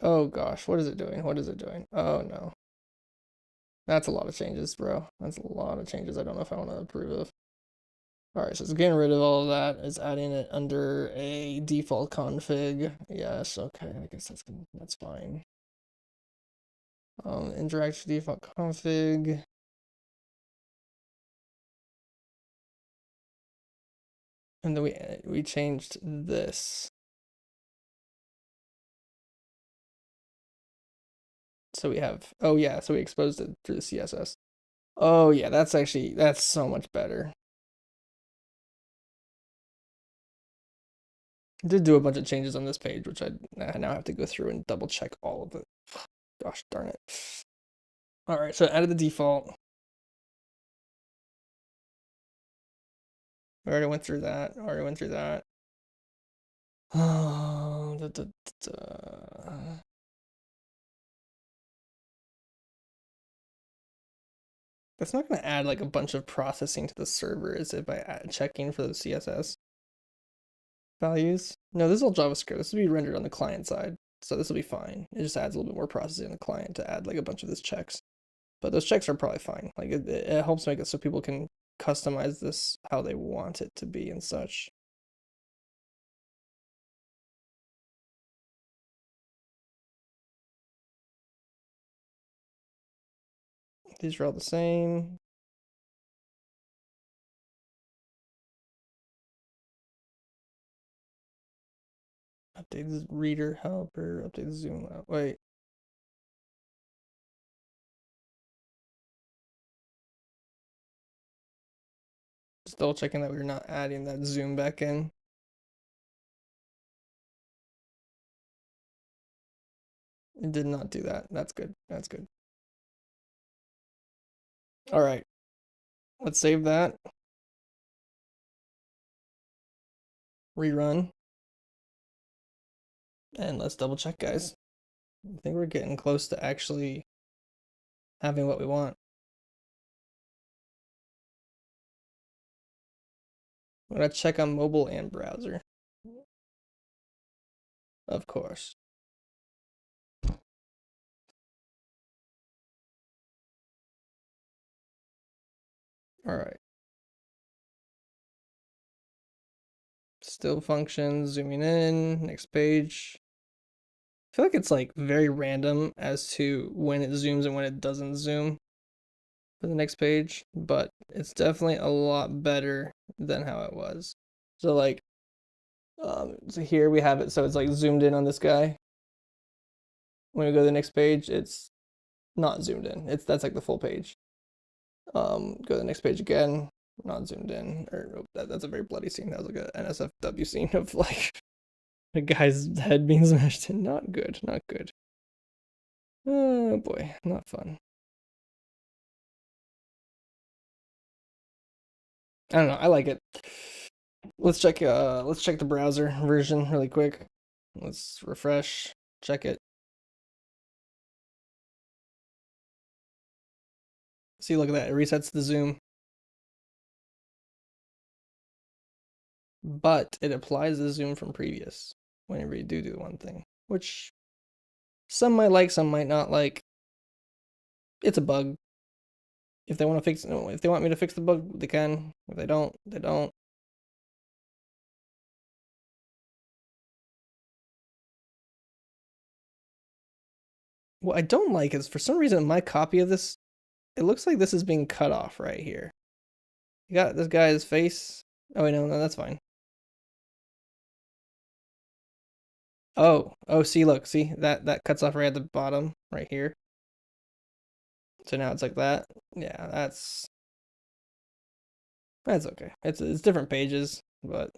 [SPEAKER 1] what is it doing? What is it doing? Oh no, that's a lot of changes, bro. That's a lot of changes. I don't know if I want to approve of. All right, so it's getting rid of all of that. It's adding it under a default config. Yes, okay, I guess that's fine. Interaction default config. And then we changed this. So we have, oh yeah, so we exposed it through the CSS. Oh yeah, that's so much better. I did do a bunch of changes on this page, which I now have to go through and double check all of it. Gosh darn it. All right, so I added the default. I already went through that. Oh, That's not going to add like a bunch of processing to the server, is it, by checking for the CSS values? No, this is all JavaScript. This will be rendered on the client side, so this will be fine. It just adds a little bit more processing on the client to add like a bunch of these checks. But those checks are probably fine. Like it helps make it so people can customize this how they want it to be and such. These are all the same. Update the reader helper, update the zoom out. Wait. Just double checking that we're not adding that zoom back in. It did not do that. That's good. That's good. All right. Let's save that. Rerun. And let's double check, guys. I think we're getting close to actually having what we want. I'm gonna check on mobile and browser. Of course. All right. Still functions, zooming in, next page. I feel like it's like very random as to when it zooms and when it doesn't zoom for the next page, but it's definitely a lot better than how it was. So like, so here we have it. So it's like zoomed in on this guy. When we go to the next page, it's not zoomed in. That's like the full page. Go to the next page again, not zoomed in. Or that's a very bloody scene. That was like an NSFW scene of like a guy's head being smashed in. Not good, not good. Oh boy, not fun. I don't know. I like it. Let's check the browser version really quick. Let's refresh, check it. See, look at that. It resets the zoom. But it applies the zoom from previous whenever you do one thing, which some might like, some might not like. It's a bug. If they want to fix, if they want me to fix the bug, they can. If they don't, they don't. What I don't like is for some reason my copy of this, it looks like this is being cut off right here. You got this guy's face. Oh wait, no, that's fine. Oh, see, look, see that cuts off right at the bottom, right here. So now it's like that. Yeah, that's okay. It's different pages, but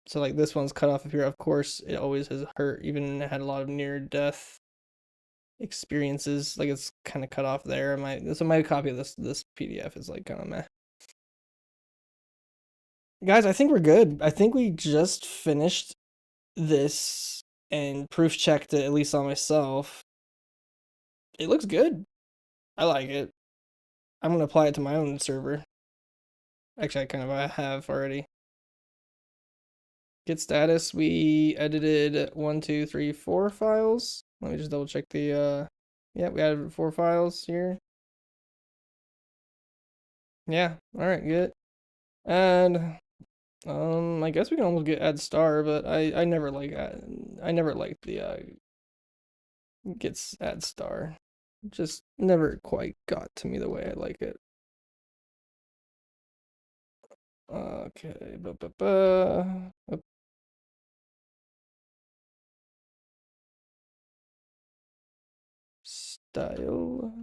[SPEAKER 1] so like this one's cut off up here. Of course, it always has hurt. Even it had a lot of near death experiences. Like it's kind of cut off there. My copy of this PDF is like kind of meh. Guys, I think we're good. I think we just finished this and proof checked it, at least on myself. It looks good. I like it. I'm gonna apply it to my own server. Actually, I kind of have already. Git status, we edited 1, 2, 3, 4 files. Let me just double check the, yeah, we added 4 files here. Yeah, all right, good. Add. I guess we can almost get add star, but I never like I never liked the gets add star. Just never quite got to me the way I like it. Okay, style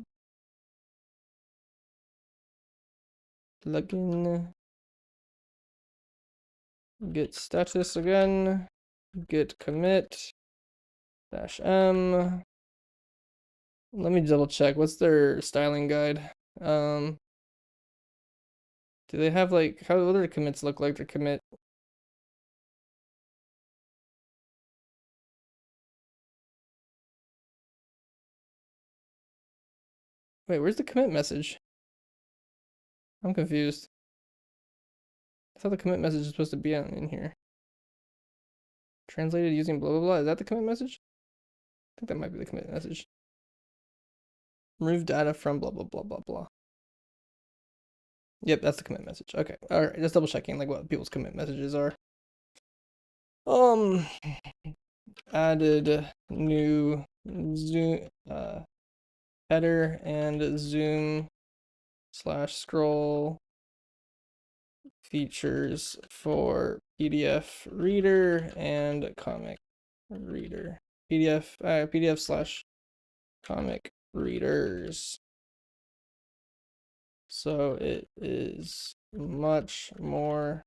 [SPEAKER 1] plugin get status again, get commit -m. Let me double check. What's their styling guide? Do they have like how what do their commits look like? Their commit. Wait, where's the commit message? I'm confused. I thought the commit message is supposed to be in here. Translated using blah blah blah. Is that the commit message? I think that might be the commit message. Remove data from blah blah blah blah blah. Yep, that's the commit message. Okay, all right, just double checking like what people's commit messages are. Added new zoom header and zoom / scroll features for PDF reader and comic reader. PDF / comic readers. So it is much more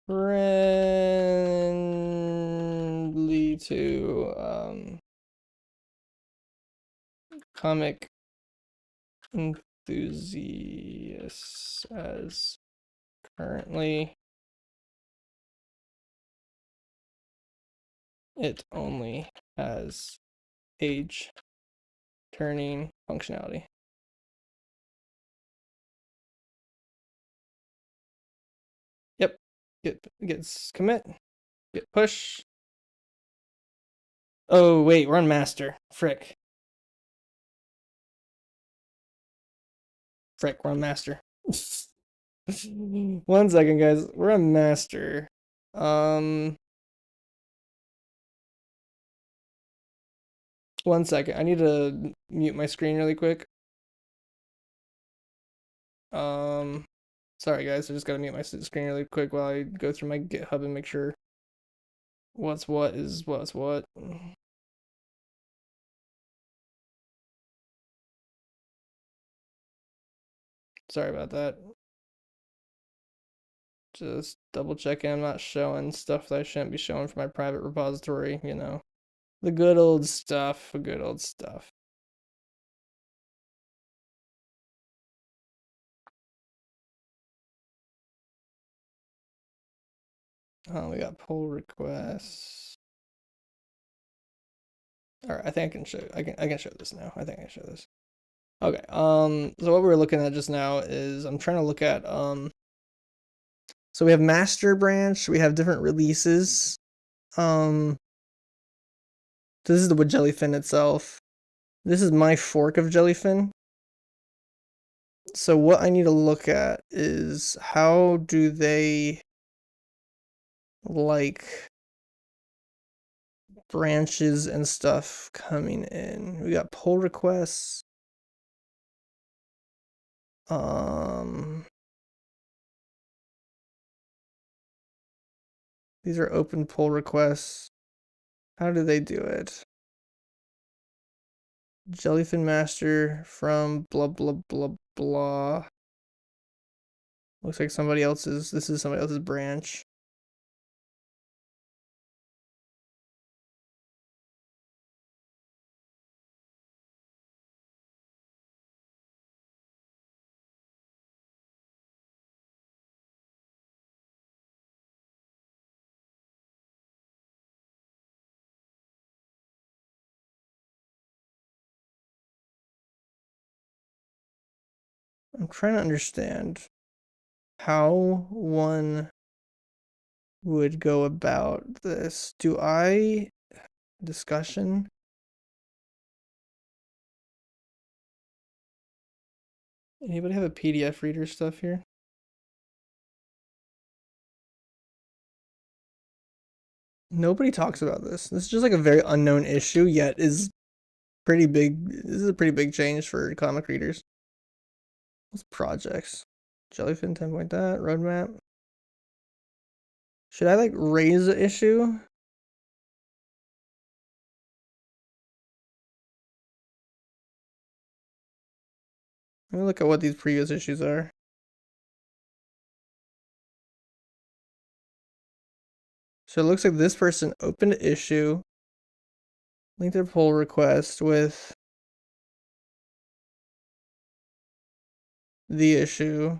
[SPEAKER 1] friendly to comic enthusiasts as currently it only has page turning functionality. Yep. Gets commit. Get push. Oh wait, we're on master. Frick. We're on master. 1 second, guys. We're on master. Um 1 second. I need to mute my screen really quick. Sorry guys, I just gotta mute my screen really quick while I go through my GitHub and make sure what's what is what's what. Sorry about that. Just double checking I'm not showing stuff that I shouldn't be showing for my private repository, you know. The good old stuff, the good old stuff. Oh, we got pull requests. All right, I think I can show. I can show this now. I think I can show this. Okay. So what we were looking at just now is I'm trying to look at So we have master branch. We have different releases. So this is the with Jellyfin itself. This is my fork of Jellyfin. So what I need to look at is how do they like branches and stuff coming in. We got pull requests. These are open pull requests. How do they do it? Jellyfin master from blah blah blah blah. Looks like somebody else's. This is somebody else's branch. I'm trying to understand how one would go about this. Do I discussion? Anybody have a PDF reader stuff here? Nobody talks about this. This is just like a very unknown issue, yet is pretty big. This is a pretty big change for comic readers. What's projects? Jellyfin 10 point that roadmap. Should I like raise the issue? Let me look at what these previous issues are. So it looks like this person opened an issue, linked their pull request with the issue.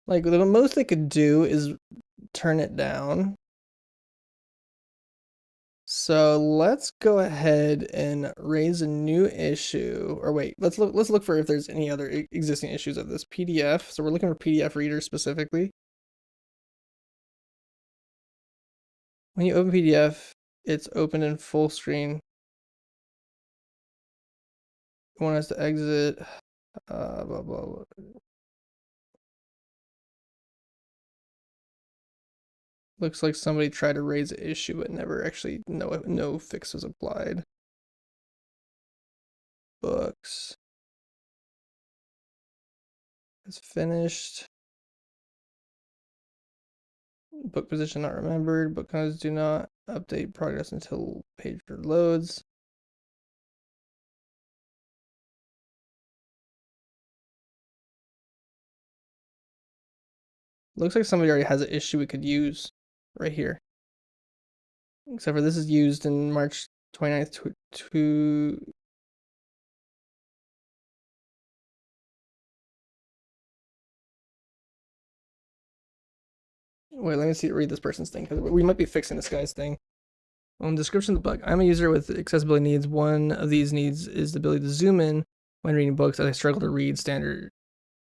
[SPEAKER 1] Like the most they could do is turn it down. So let's go ahead and raise a new issue. Or wait, let's look for if there's any other existing issues of this PDF. So we're looking for PDF readers specifically. When you open PDF, it's open in full screen. You want us to exit. Blah, blah, blah. Looks like somebody tried to raise an issue, but never actually no fix was applied. Books. It's finished. Book position not remembered. Book codes do not update progress until page loads. Looks like somebody already has an issue we could use right here. Except for this is used in March 29th to wait, let me read this person's thing, because we might be fixing this guy's thing. Description of the book. I'm a user with accessibility needs. One of these needs is the ability to zoom in when reading books, as I struggle to read standard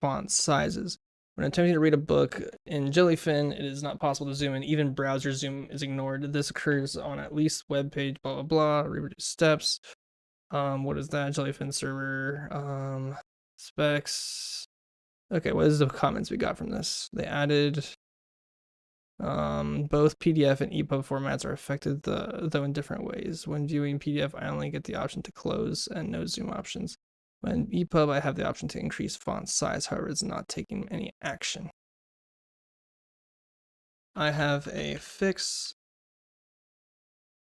[SPEAKER 1] font sizes. When attempting to read a book in Jellyfin, it is not possible to zoom in. Even browser zoom is ignored. This occurs on at least web page, blah, blah, blah. Reproduce steps. What is that? Jellyfin server. Specs. Okay, what is the comments we got from this? They added both PDF and EPUB formats are affected though in different ways. When viewing PDF, I only get the option to close and no zoom options. When EPUB, I have the option to increase font size, however, it's not taking any action. I have a fix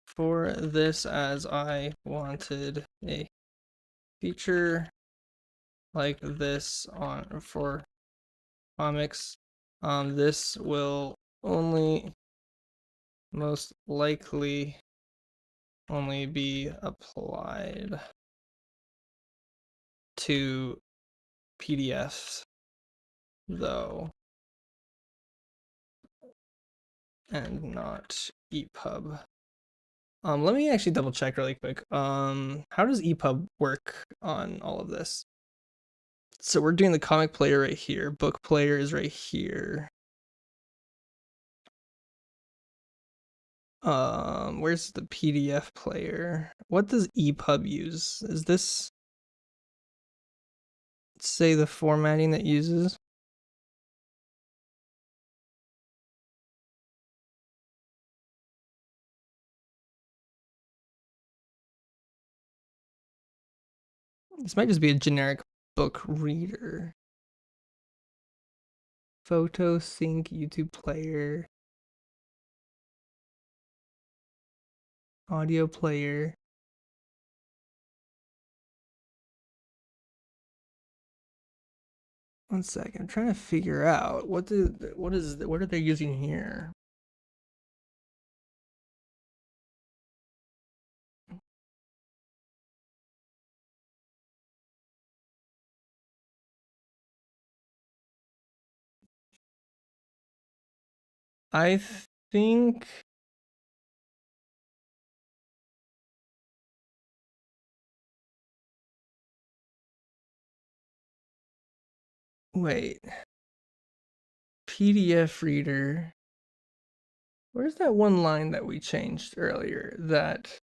[SPEAKER 1] for this, as I wanted a feature like this for comics. This will most likely only be applied to PDFs though, and not EPUB. Let me actually double check really quick. How does EPUB work on all of this? So we're doing the comic player right here. Book player is right here. Where's the PDF player? What does EPUB use? Is this, say, the formatting that uses? This might just be a generic book reader. Photo sync, YouTube player, audio player. One second, I'm trying to figure out what are they using here? I think wait. PDF reader. Where's that one line that we changed earlier? That,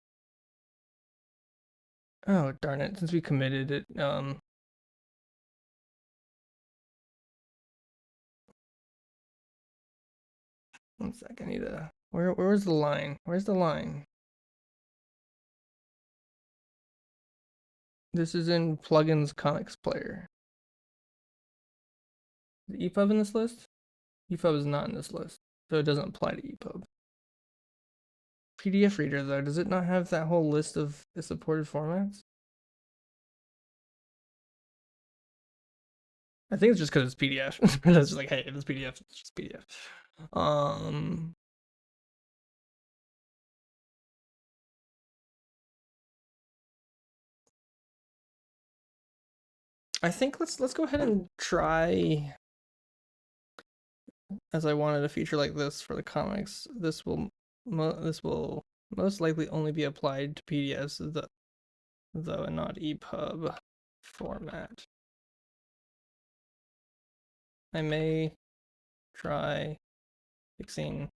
[SPEAKER 1] oh darn it, since we committed it, One sec, I need to. Where's the line? Where's the line? This is in plugins comics player. Is EPUB in this list? EPUB is not in this list, so it doesn't apply to EPUB. PDF reader though, does it not have that whole list of the supported formats? I think it's just because it's PDF. It's just like, hey, if it's PDF, it's just PDF. I think let's go ahead and try, as I wanted a feature like this for the comics. This will most likely only be applied to PDFs though and not EPUB format. I may try fixing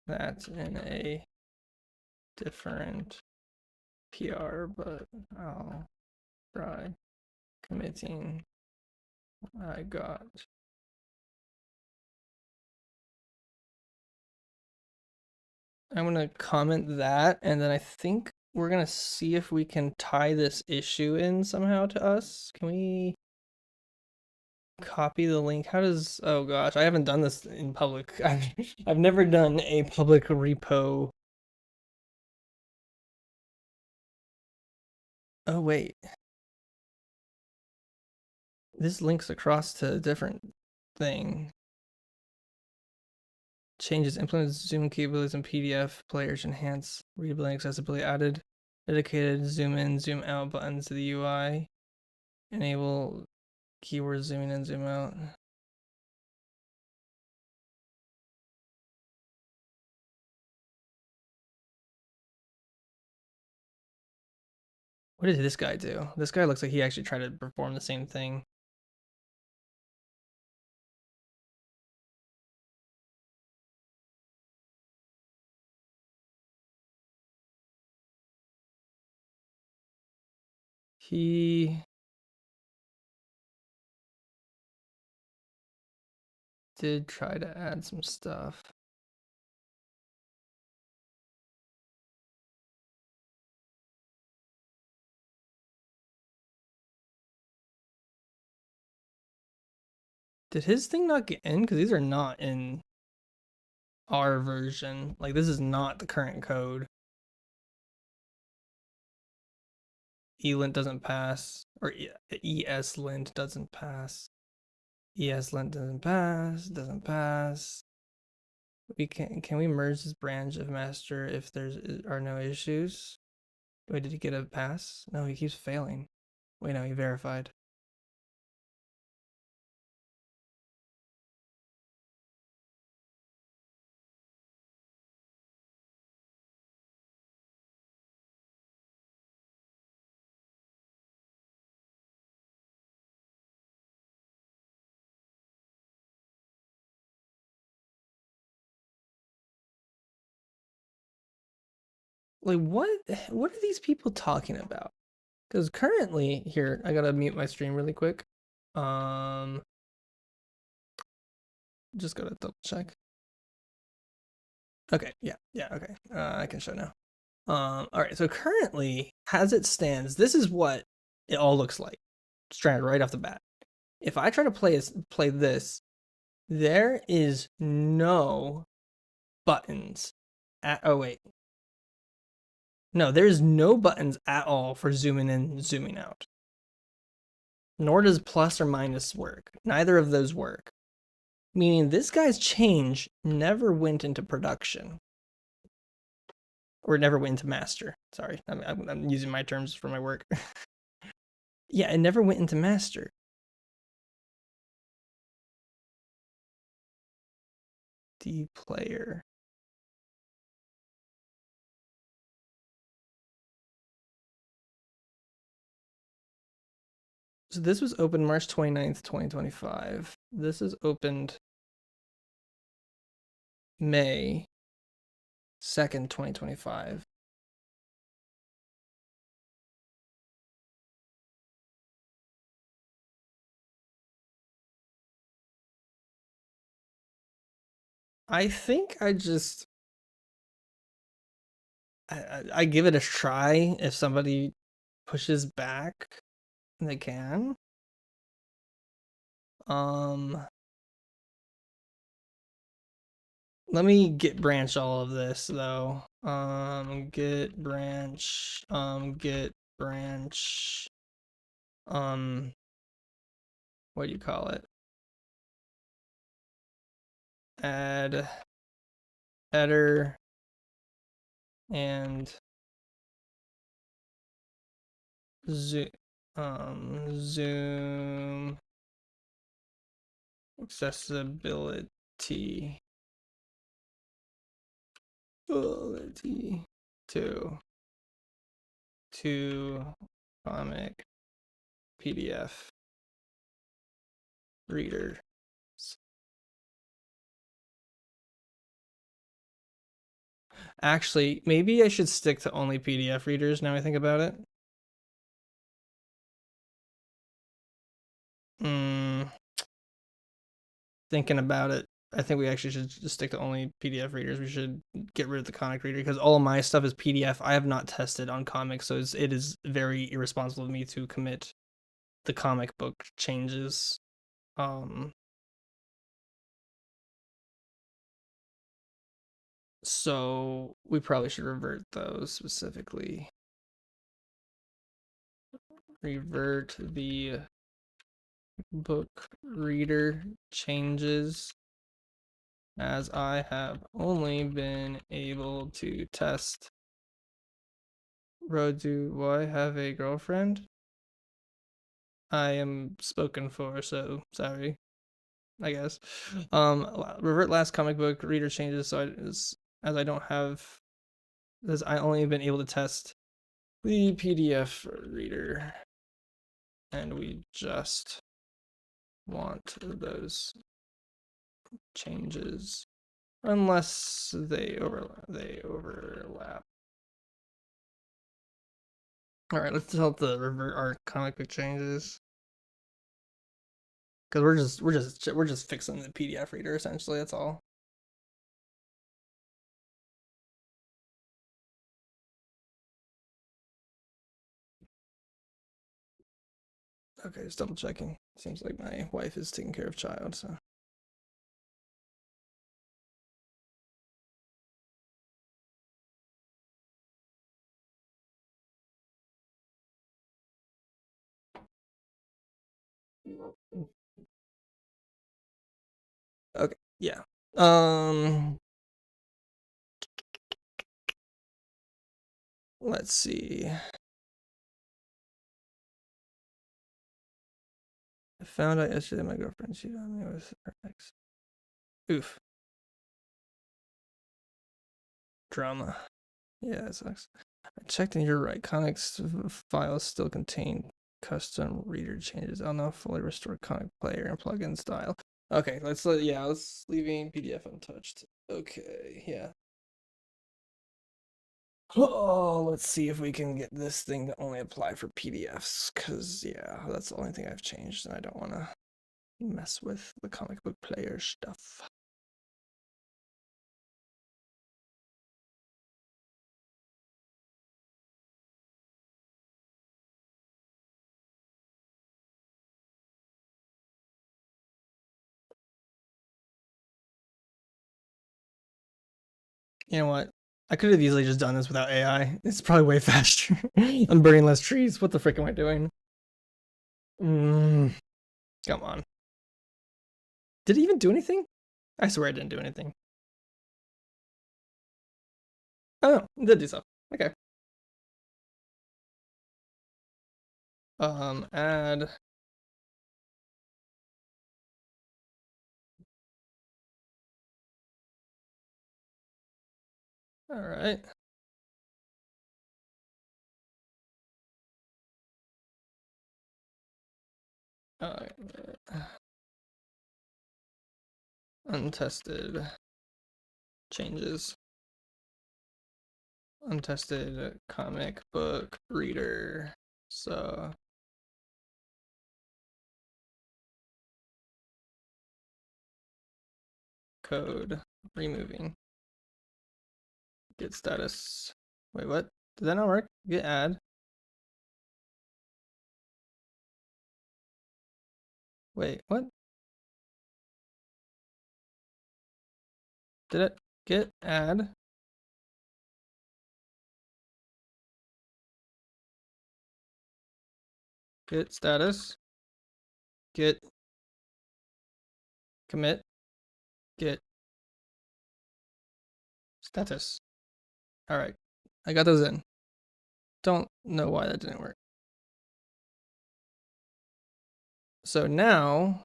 [SPEAKER 1] that in a different PR, but I'll try committing I got. I'm gonna comment that, and then I think we're gonna see if we can tie this issue in somehow to us. Can we copy the link? How does, oh gosh, I haven't done this in public. I've never done a public repo. Oh wait. This links across to a different thing. Changes implements zoom capabilities in PDF players, enhance readability, accessibility, added dedicated zoom in, zoom out buttons to the UI, enable keyword zoom in, zoom out. What did this guy do? This guy looks like he actually tried to perform the same thing. He did try to add some stuff. Did his thing not get in? Because these are not in our version. Like, this is not the current code. ELint doesn't pass, or ESLint doesn't pass. ESLint doesn't pass. We can we merge this branch of master if there are no issues? Wait, did he get a pass? No, he keeps failing. Wait, no, he verified. Like, what are these people talking about? Because currently, here, I gotta mute my stream really quick. Just gotta double check. Okay, yeah, okay. I can show now. All right, so currently, as it stands, this is what it all looks like, straight right off the bat. If I try to play this, there is no buttons oh wait. No, there's no buttons at all for zooming in, zooming out. Nor does plus or minus work. Neither of those work. Meaning this guy's change never went into production. Or never went into master. Sorry, I'm using my terms for my work. Yeah, it never went into master. D player. So this was opened March 29th, 2025. This is opened May 2nd, 2025. I think I give it a try. If somebody pushes back, they can. Um, Let me git branch all of this though. Git branch, git branch, um, what do you call it? Add header and zoom, zoom accessibility ability to comic PDF reader. Actually, maybe I should stick to only PDF readers now I think about it. Thinking about it, I think we actually should just stick to only PDF readers. We should get rid of the comic reader because all of my stuff is PDF. I have not tested on comics, so it is very irresponsible of me to commit the comic book changes. So we probably should revert those specifically. Revert the book reader changes as I have only been able to test. Bro, do I have a girlfriend? I am spoken for, so sorry. I guess. Revert last comic book reader changes. So as I don't have, as I only been able to test the PDF reader, and we just want those changes unless they overlap. All right, let's help the revert our comic book changes because we're just fixing the PDF reader essentially. That's all. Okay, just double checking. Seems like my wife is taking care of child, so. Okay, yeah. Let's see. I found out yesterday my girlfriend cheated on me with her ex. Oof. Drama. Yeah, it sucks. I checked and you're right. Comics files still contain custom reader changes. I'll now fully restore comic player and plugin style. Okay, let's leaving PDF untouched. Okay, yeah. Oh, let's see if we can get this thing to only apply for PDFs, because, yeah, that's the only thing I've changed, and I don't want to mess with the comic book player stuff. You know what? I could have easily just done this without AI. It's probably way faster. I'm burning less trees. What the frick am I doing? Come on. Did it even do anything? I swear I didn't do anything. Oh, it did do stuff. Okay. Add. All right. Untested changes. Untested comic book reader. So code removing. Get status. Wait, what? Did that not work? Get add. Wait, what? Did it get add? Get status. Get commit. Get status. All right, I got those in. Don't know why that didn't work. So now,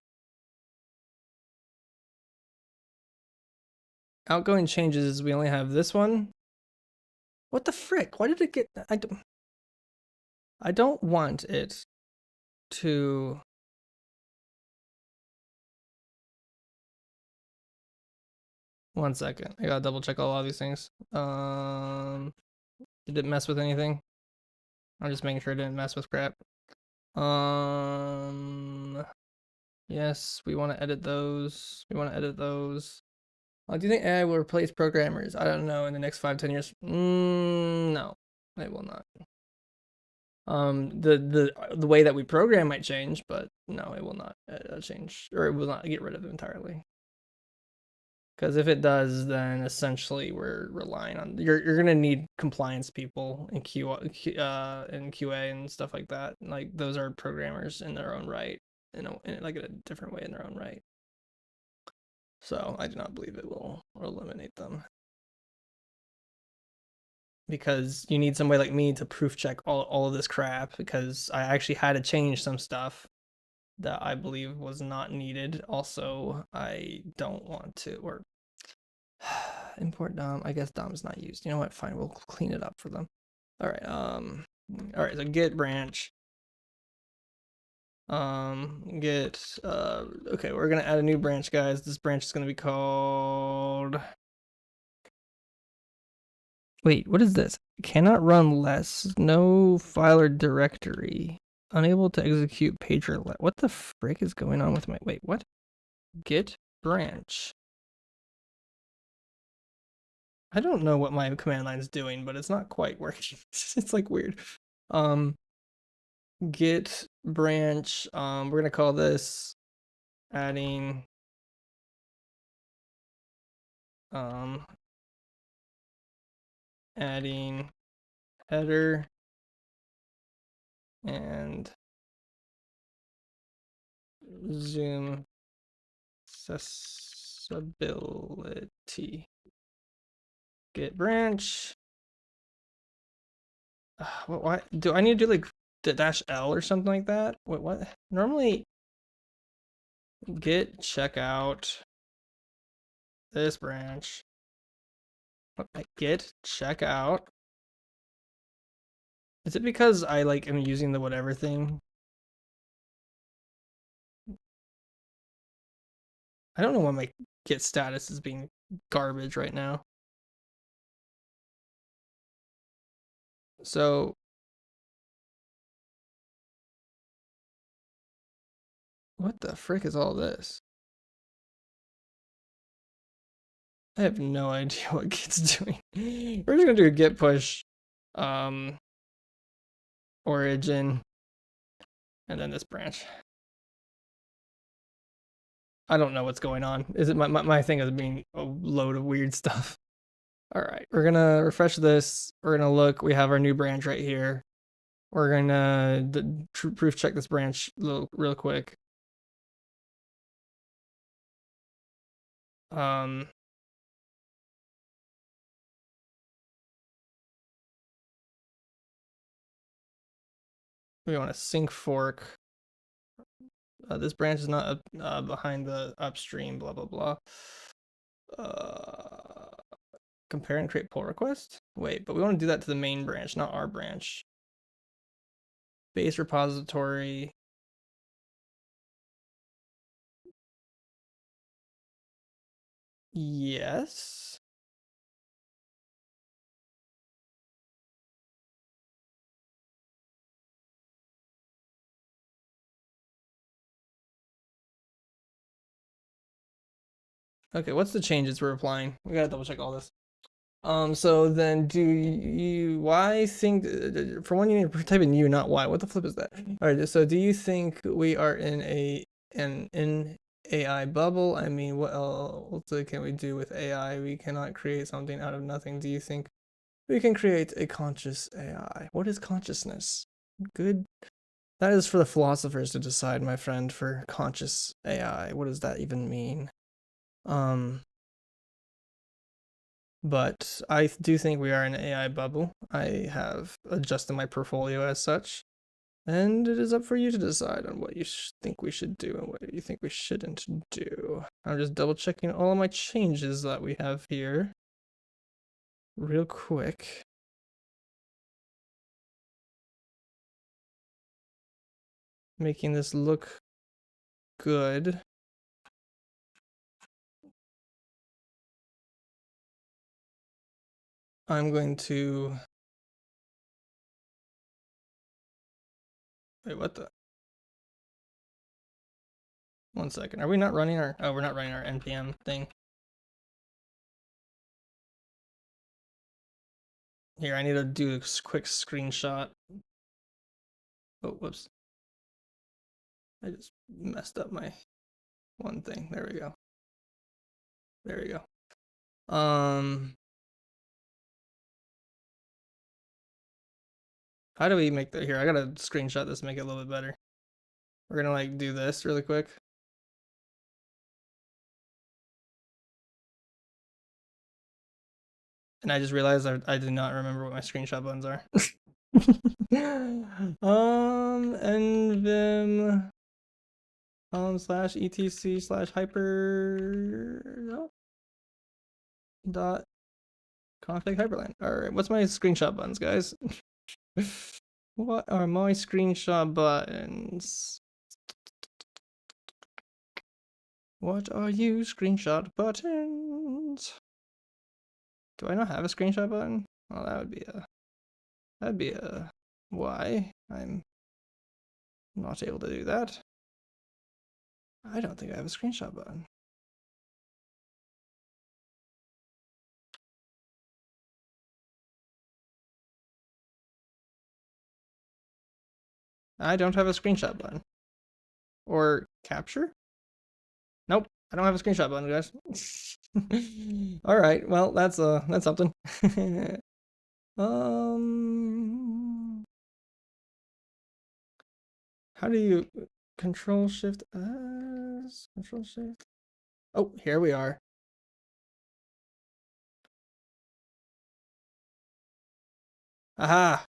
[SPEAKER 1] outgoing changes, we only have this one. What the frick? Why did it get, I don't want it to, one second. I gotta double check all of these things. Did it mess with anything? I'm just making sure it didn't mess with crap. Yes, we want to edit those. We want to edit those. Do you think AI will replace programmers? I don't know. In the next 5-10 years? No, it will not. The way that we program might change, but no, it will not change, or it will not get rid of it entirely. Because if it does, then essentially we're relying on you're gonna need compliance people in QA and stuff like that. Like those are programmers in their own right, in like a different way in their own right. So I do not believe it will eliminate them, because you need somebody like me to proof check all of this crap, because I actually had to change some stuff that I believe was not needed. Also, I don't want to, or import DOM. I guess DOM is not used. You know what? Fine, we'll clean it up for them. All right. All right. So get branch. Get. Okay, we're gonna add a new branch, guys. This branch is gonna be called. Wait, what is this? Cannot run less. No file or directory. Unable to execute pager. What the frick is going on with my? Wait, what? Get branch. I don't know what my command line is doing, but it's not quite working. It's like weird. Get branch. We're gonna call this adding adding header and zoom accessibility. Get branch. Why do I need to do like the -L or something like that? What? Normally, get checkout this branch. Get checkout. Is it because I like am using the whatever thing? I don't know why my get status is being garbage right now. So what the frick is all this? I have no idea what Git's doing. We're just gonna do a git push, origin, and then this branch. I don't know what's going on. Is it my thing is being a load of weird stuff. All right, we're gonna refresh this. We're gonna look. We have our new branch right here. We're gonna proof check this branch real quick. We want to sync fork. This branch is not behind the upstream. Blah blah blah. Compare and create pull request. Wait, but we want to do that to the main branch, not our branch. Base repository. Yes. Okay, what's the changes we're applying? We gotta double check all this. So then do you, why think, for one, you need to type in you, not why. What the flip is that? All right, so do you think we are in AI bubble? I mean, what else can we do with AI? We cannot create something out of nothing. Do you think we can create a conscious AI? What is consciousness? Good. That is for the philosophers to decide, my friend, for conscious AI. What does that even mean? Um, but I do think we are in an AI bubble. I have adjusted my portfolio as such, and it is up for you to decide on what you think we should do and what you think we shouldn't do. I'm just double checking all of my changes that we have here real quick. Making this look good. I'm going to, wait, what the? 1 second. Are we not running our, oh, we're not running our NPM thing. Here, I need to do a quick screenshot. Oh, whoops. I just messed up my one thing. There we go. There we go. How do we make that here? I gotta screenshot this to make it a little bit better. We're gonna like do this really quick. And I just realized I did not remember what my screenshot buttons are. nvim slash etc slash hyper no, dot config hyperland. All right, what's my screenshot buttons, guys? What are my screenshot buttons? What are you screenshot buttons? Do I not have a screenshot button? Well, that'd be a why I'm not able to do that. I don't think I have a screenshot button. I don't have a screenshot button. Or capture? Nope, I don't have a screenshot button, guys. All right, well, that's something. How do you control shift S? Control shift. Oh, here we are. Aha!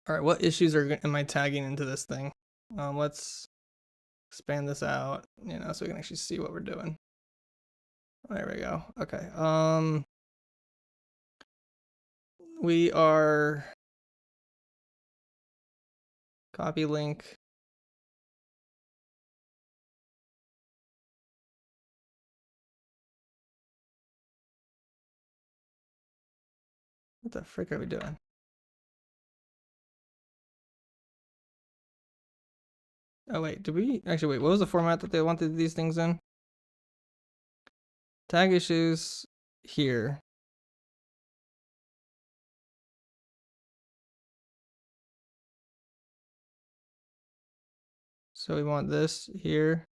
[SPEAKER 1] All right, what issues am I tagging into this thing? Let's expand this out, so we can actually see what we're doing. There we go. Okay. We are copy link. What the frick are we doing? Oh wait, did we actually wait? What was the format that they wanted these things in? Tag issues here. So we want this here.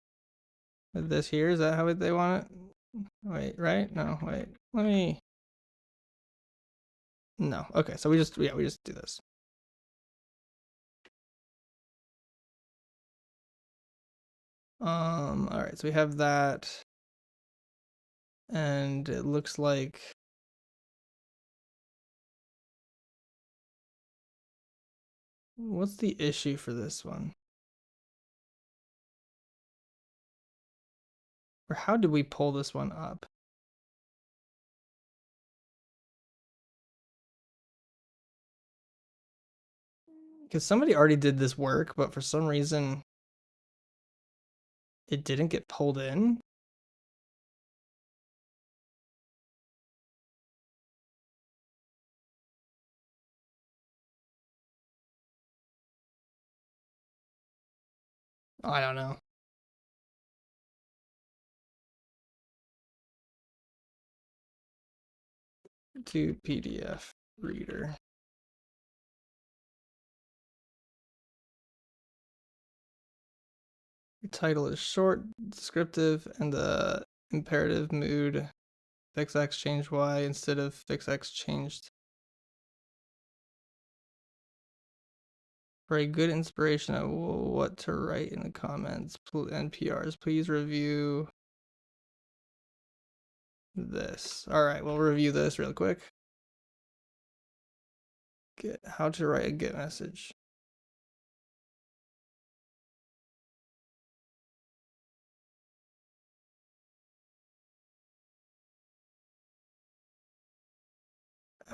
[SPEAKER 1] This here, is that how they want it? Wait, right? No, wait. Let me. No. Okay, so we just do this. All right, so we have that. And it looks like what's the issue for this one? Or how did we pull this one up? Because somebody already did this work, but for some reason it didn't get pulled in. I don't know. To PDF reader. The title is short, descriptive, and the imperative mood. Fix X change Y instead of fix X changed. For a good inspiration of what to write in the comments and PRs, please review this. All right, we'll review this real quick. How to write a Git message.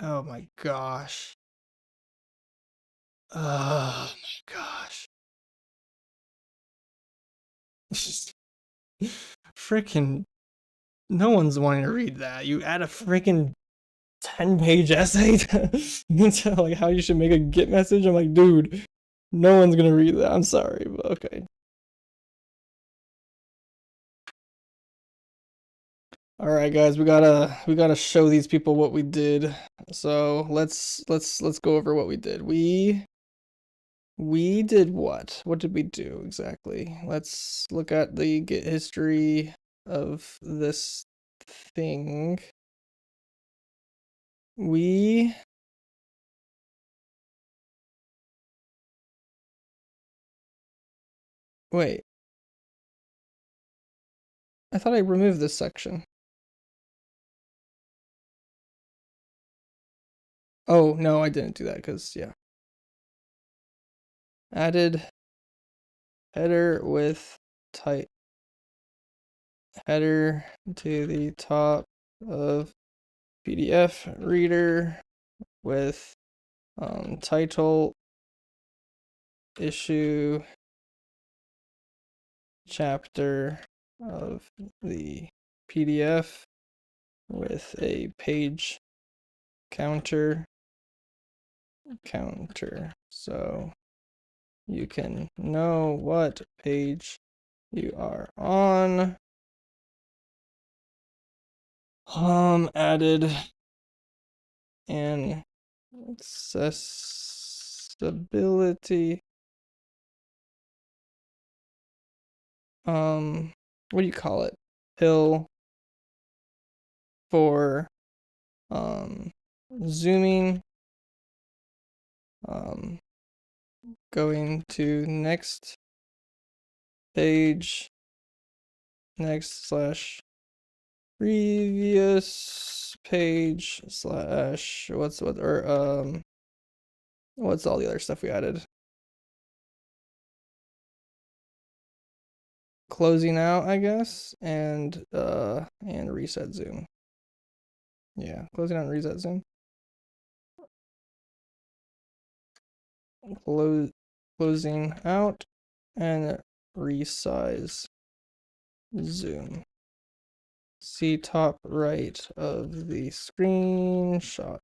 [SPEAKER 1] Oh my gosh. Oh my gosh. Freaking no one's wanting to read that. You add a freaking 10-page essay to like how you should make a Git message. I'm like, dude, no one's gonna read that. I'm sorry, but okay. All right, guys, we gotta show these people what we did. So let's go over what we did. We did what? What did we do exactly? Let's look at the Git history of this thing. We wait. I thought I removed this section. Oh, no, I didn't do that because, yeah. Added header with type header to the top of PDF reader with title, issue, chapter of the PDF with a page counter, so you can know what page you are on. Added an accessibility, what do you call it? Pill for zooming, going to next page, next slash previous page slash what's all the other stuff we added? Closing out, I guess, and reset zoom. Yeah, closing out and reset zoom. Closing out and resize zoom. See top right of the screenshot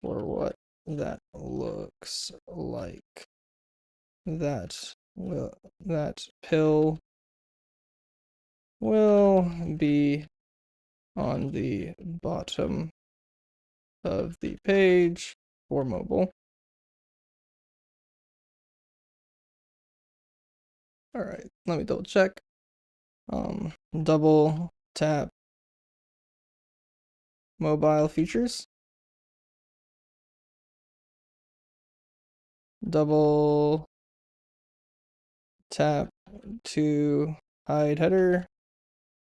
[SPEAKER 1] for what that looks like. That pill will be on the bottom of the page for mobile. All right, let me double check. Double tap mobile features. Double tap to hide header,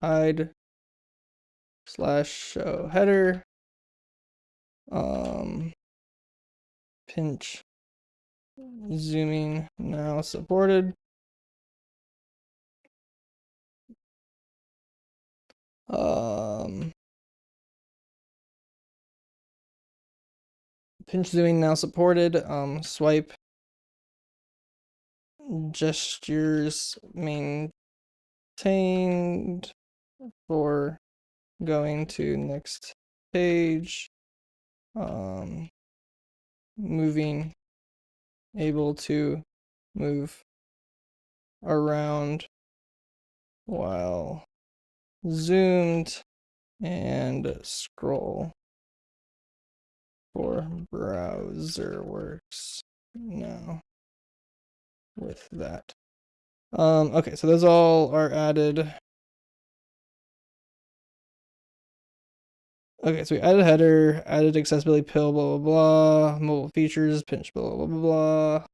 [SPEAKER 1] hide slash show header. Pinch zooming now supported. Pinch zooming now supported. Swipe gestures maintained for going to next page. Moving, able to move around while zoomed and scroll for browser works now with that. Okay, so those all are added. Okay, so we added header, added accessibility pill, blah, blah, blah, mobile features, pinch, blah, blah, blah, blah.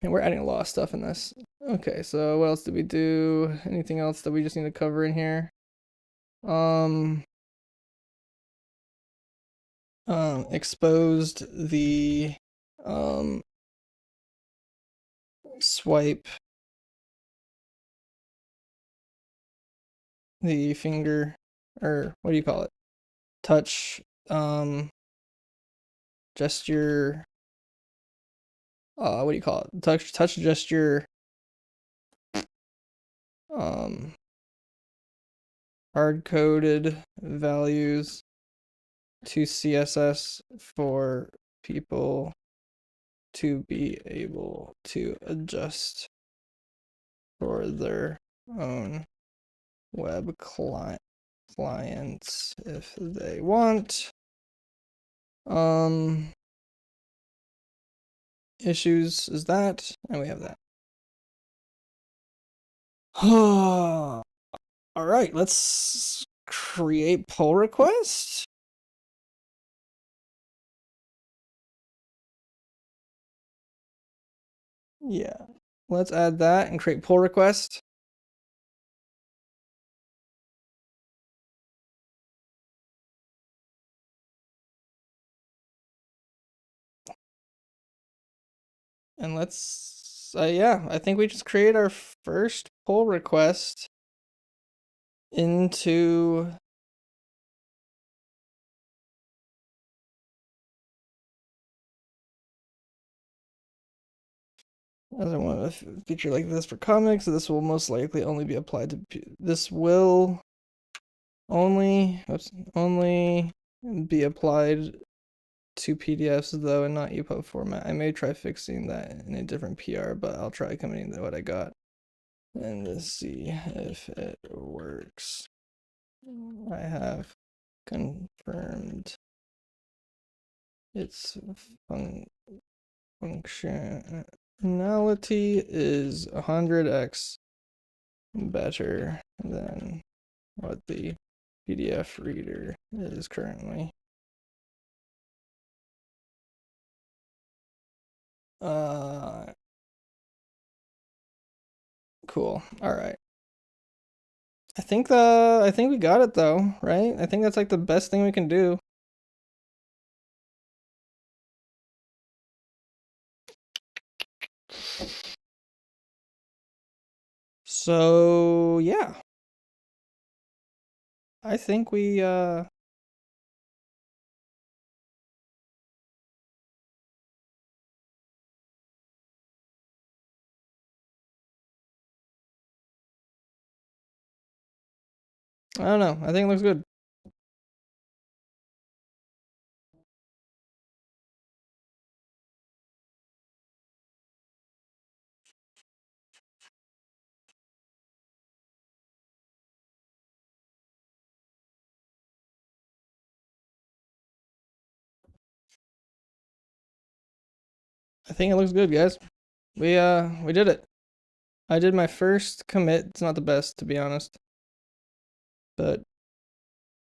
[SPEAKER 1] And we're adding a lot of stuff in this. Okay, so what else did we do? Anything else that we just need to cover in here? Exposed the swipe the finger, or what do you call it? Touch gesture, what do you call it? Touch gesture hard-coded values to CSS for people to be able to adjust for their own web clients if they want. Issues is that, and we have that. All right, let's create pull request. Yeah, let's add that and create pull request. And let's, yeah, I think we just create our first pull request into I don't want a feature like this for comics. This will most likely only be applied to. This will only be applied to PDFs though, and not EPUB format. I may try fixing that in a different PR, but I'll try committing to what I got and see if it works. I have confirmed its functionality is 100x better than what the PDF reader is currently. Cool. All right. I think we got it though, right? I think that's like the best thing we can do. So, yeah. I think we I don't know. I think it looks good. I think it looks good, guys. We did it. I did my first commit. It's not the best, to be honest, but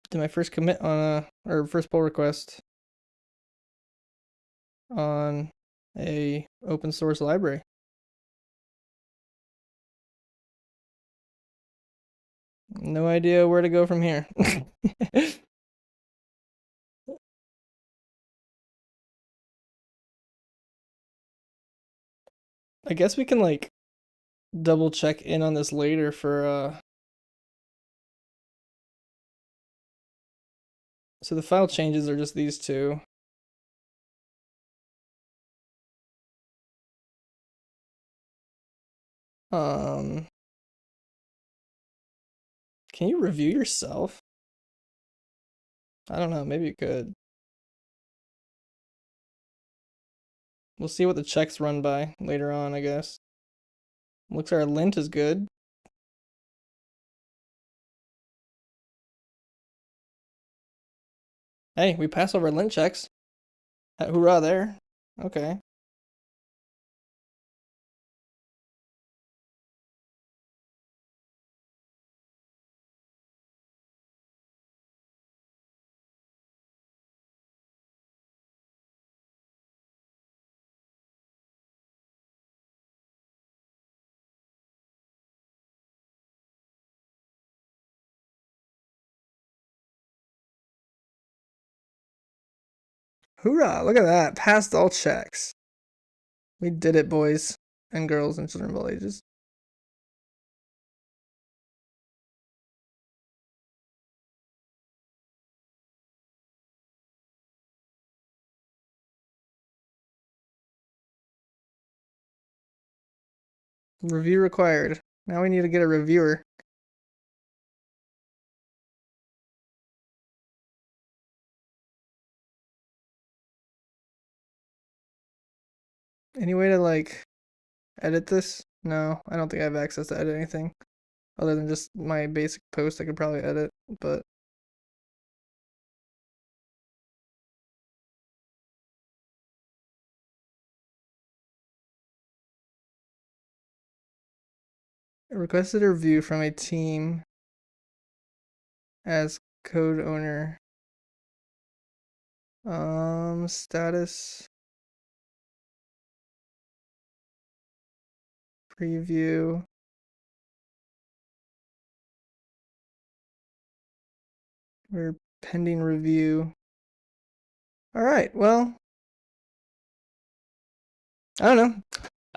[SPEAKER 1] did my first commit on or first pull request on a open source library. No idea where to go from here. I guess we can like double check in on this later for so the file changes are just these two. Can you review yourself? I don't know, maybe you could. We'll see what the checks run by later on, I guess. Looks like our lint is good. Hey, we passed over lint checks. Hoorah there. Okay. Hoorah, look at that. Passed all checks. We did it, boys and girls and children of all ages. Review required. Now we need to get a reviewer. Any way to, like, edit this? No, I don't think I have access to edit anything. Other than just my basic post I could probably edit, but... Requested a review from a team as code owner. Status. Preview. We're pending review. All right, well, I don't know.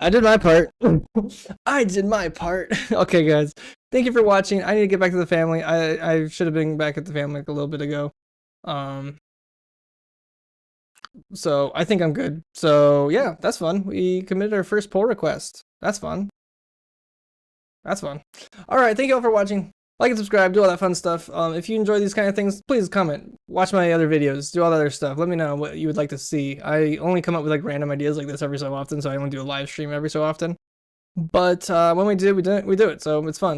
[SPEAKER 1] I did my part. I did my part. Okay, guys. Thank you for watching. I need to get back to the family. I should have been back at the family like a little bit ago. So I think I'm good. So yeah, that's fun. We committed our first pull request. That's fun. That's fun. All right, thank you all for watching. Like and subscribe, do all that fun stuff. If you enjoy these kind of things, please comment. Watch my other videos, do all that other stuff. Let me know what you would like to see. I only come up with like random ideas like this every so often, so I only do a live stream every so often. But when we do it, so it's fun.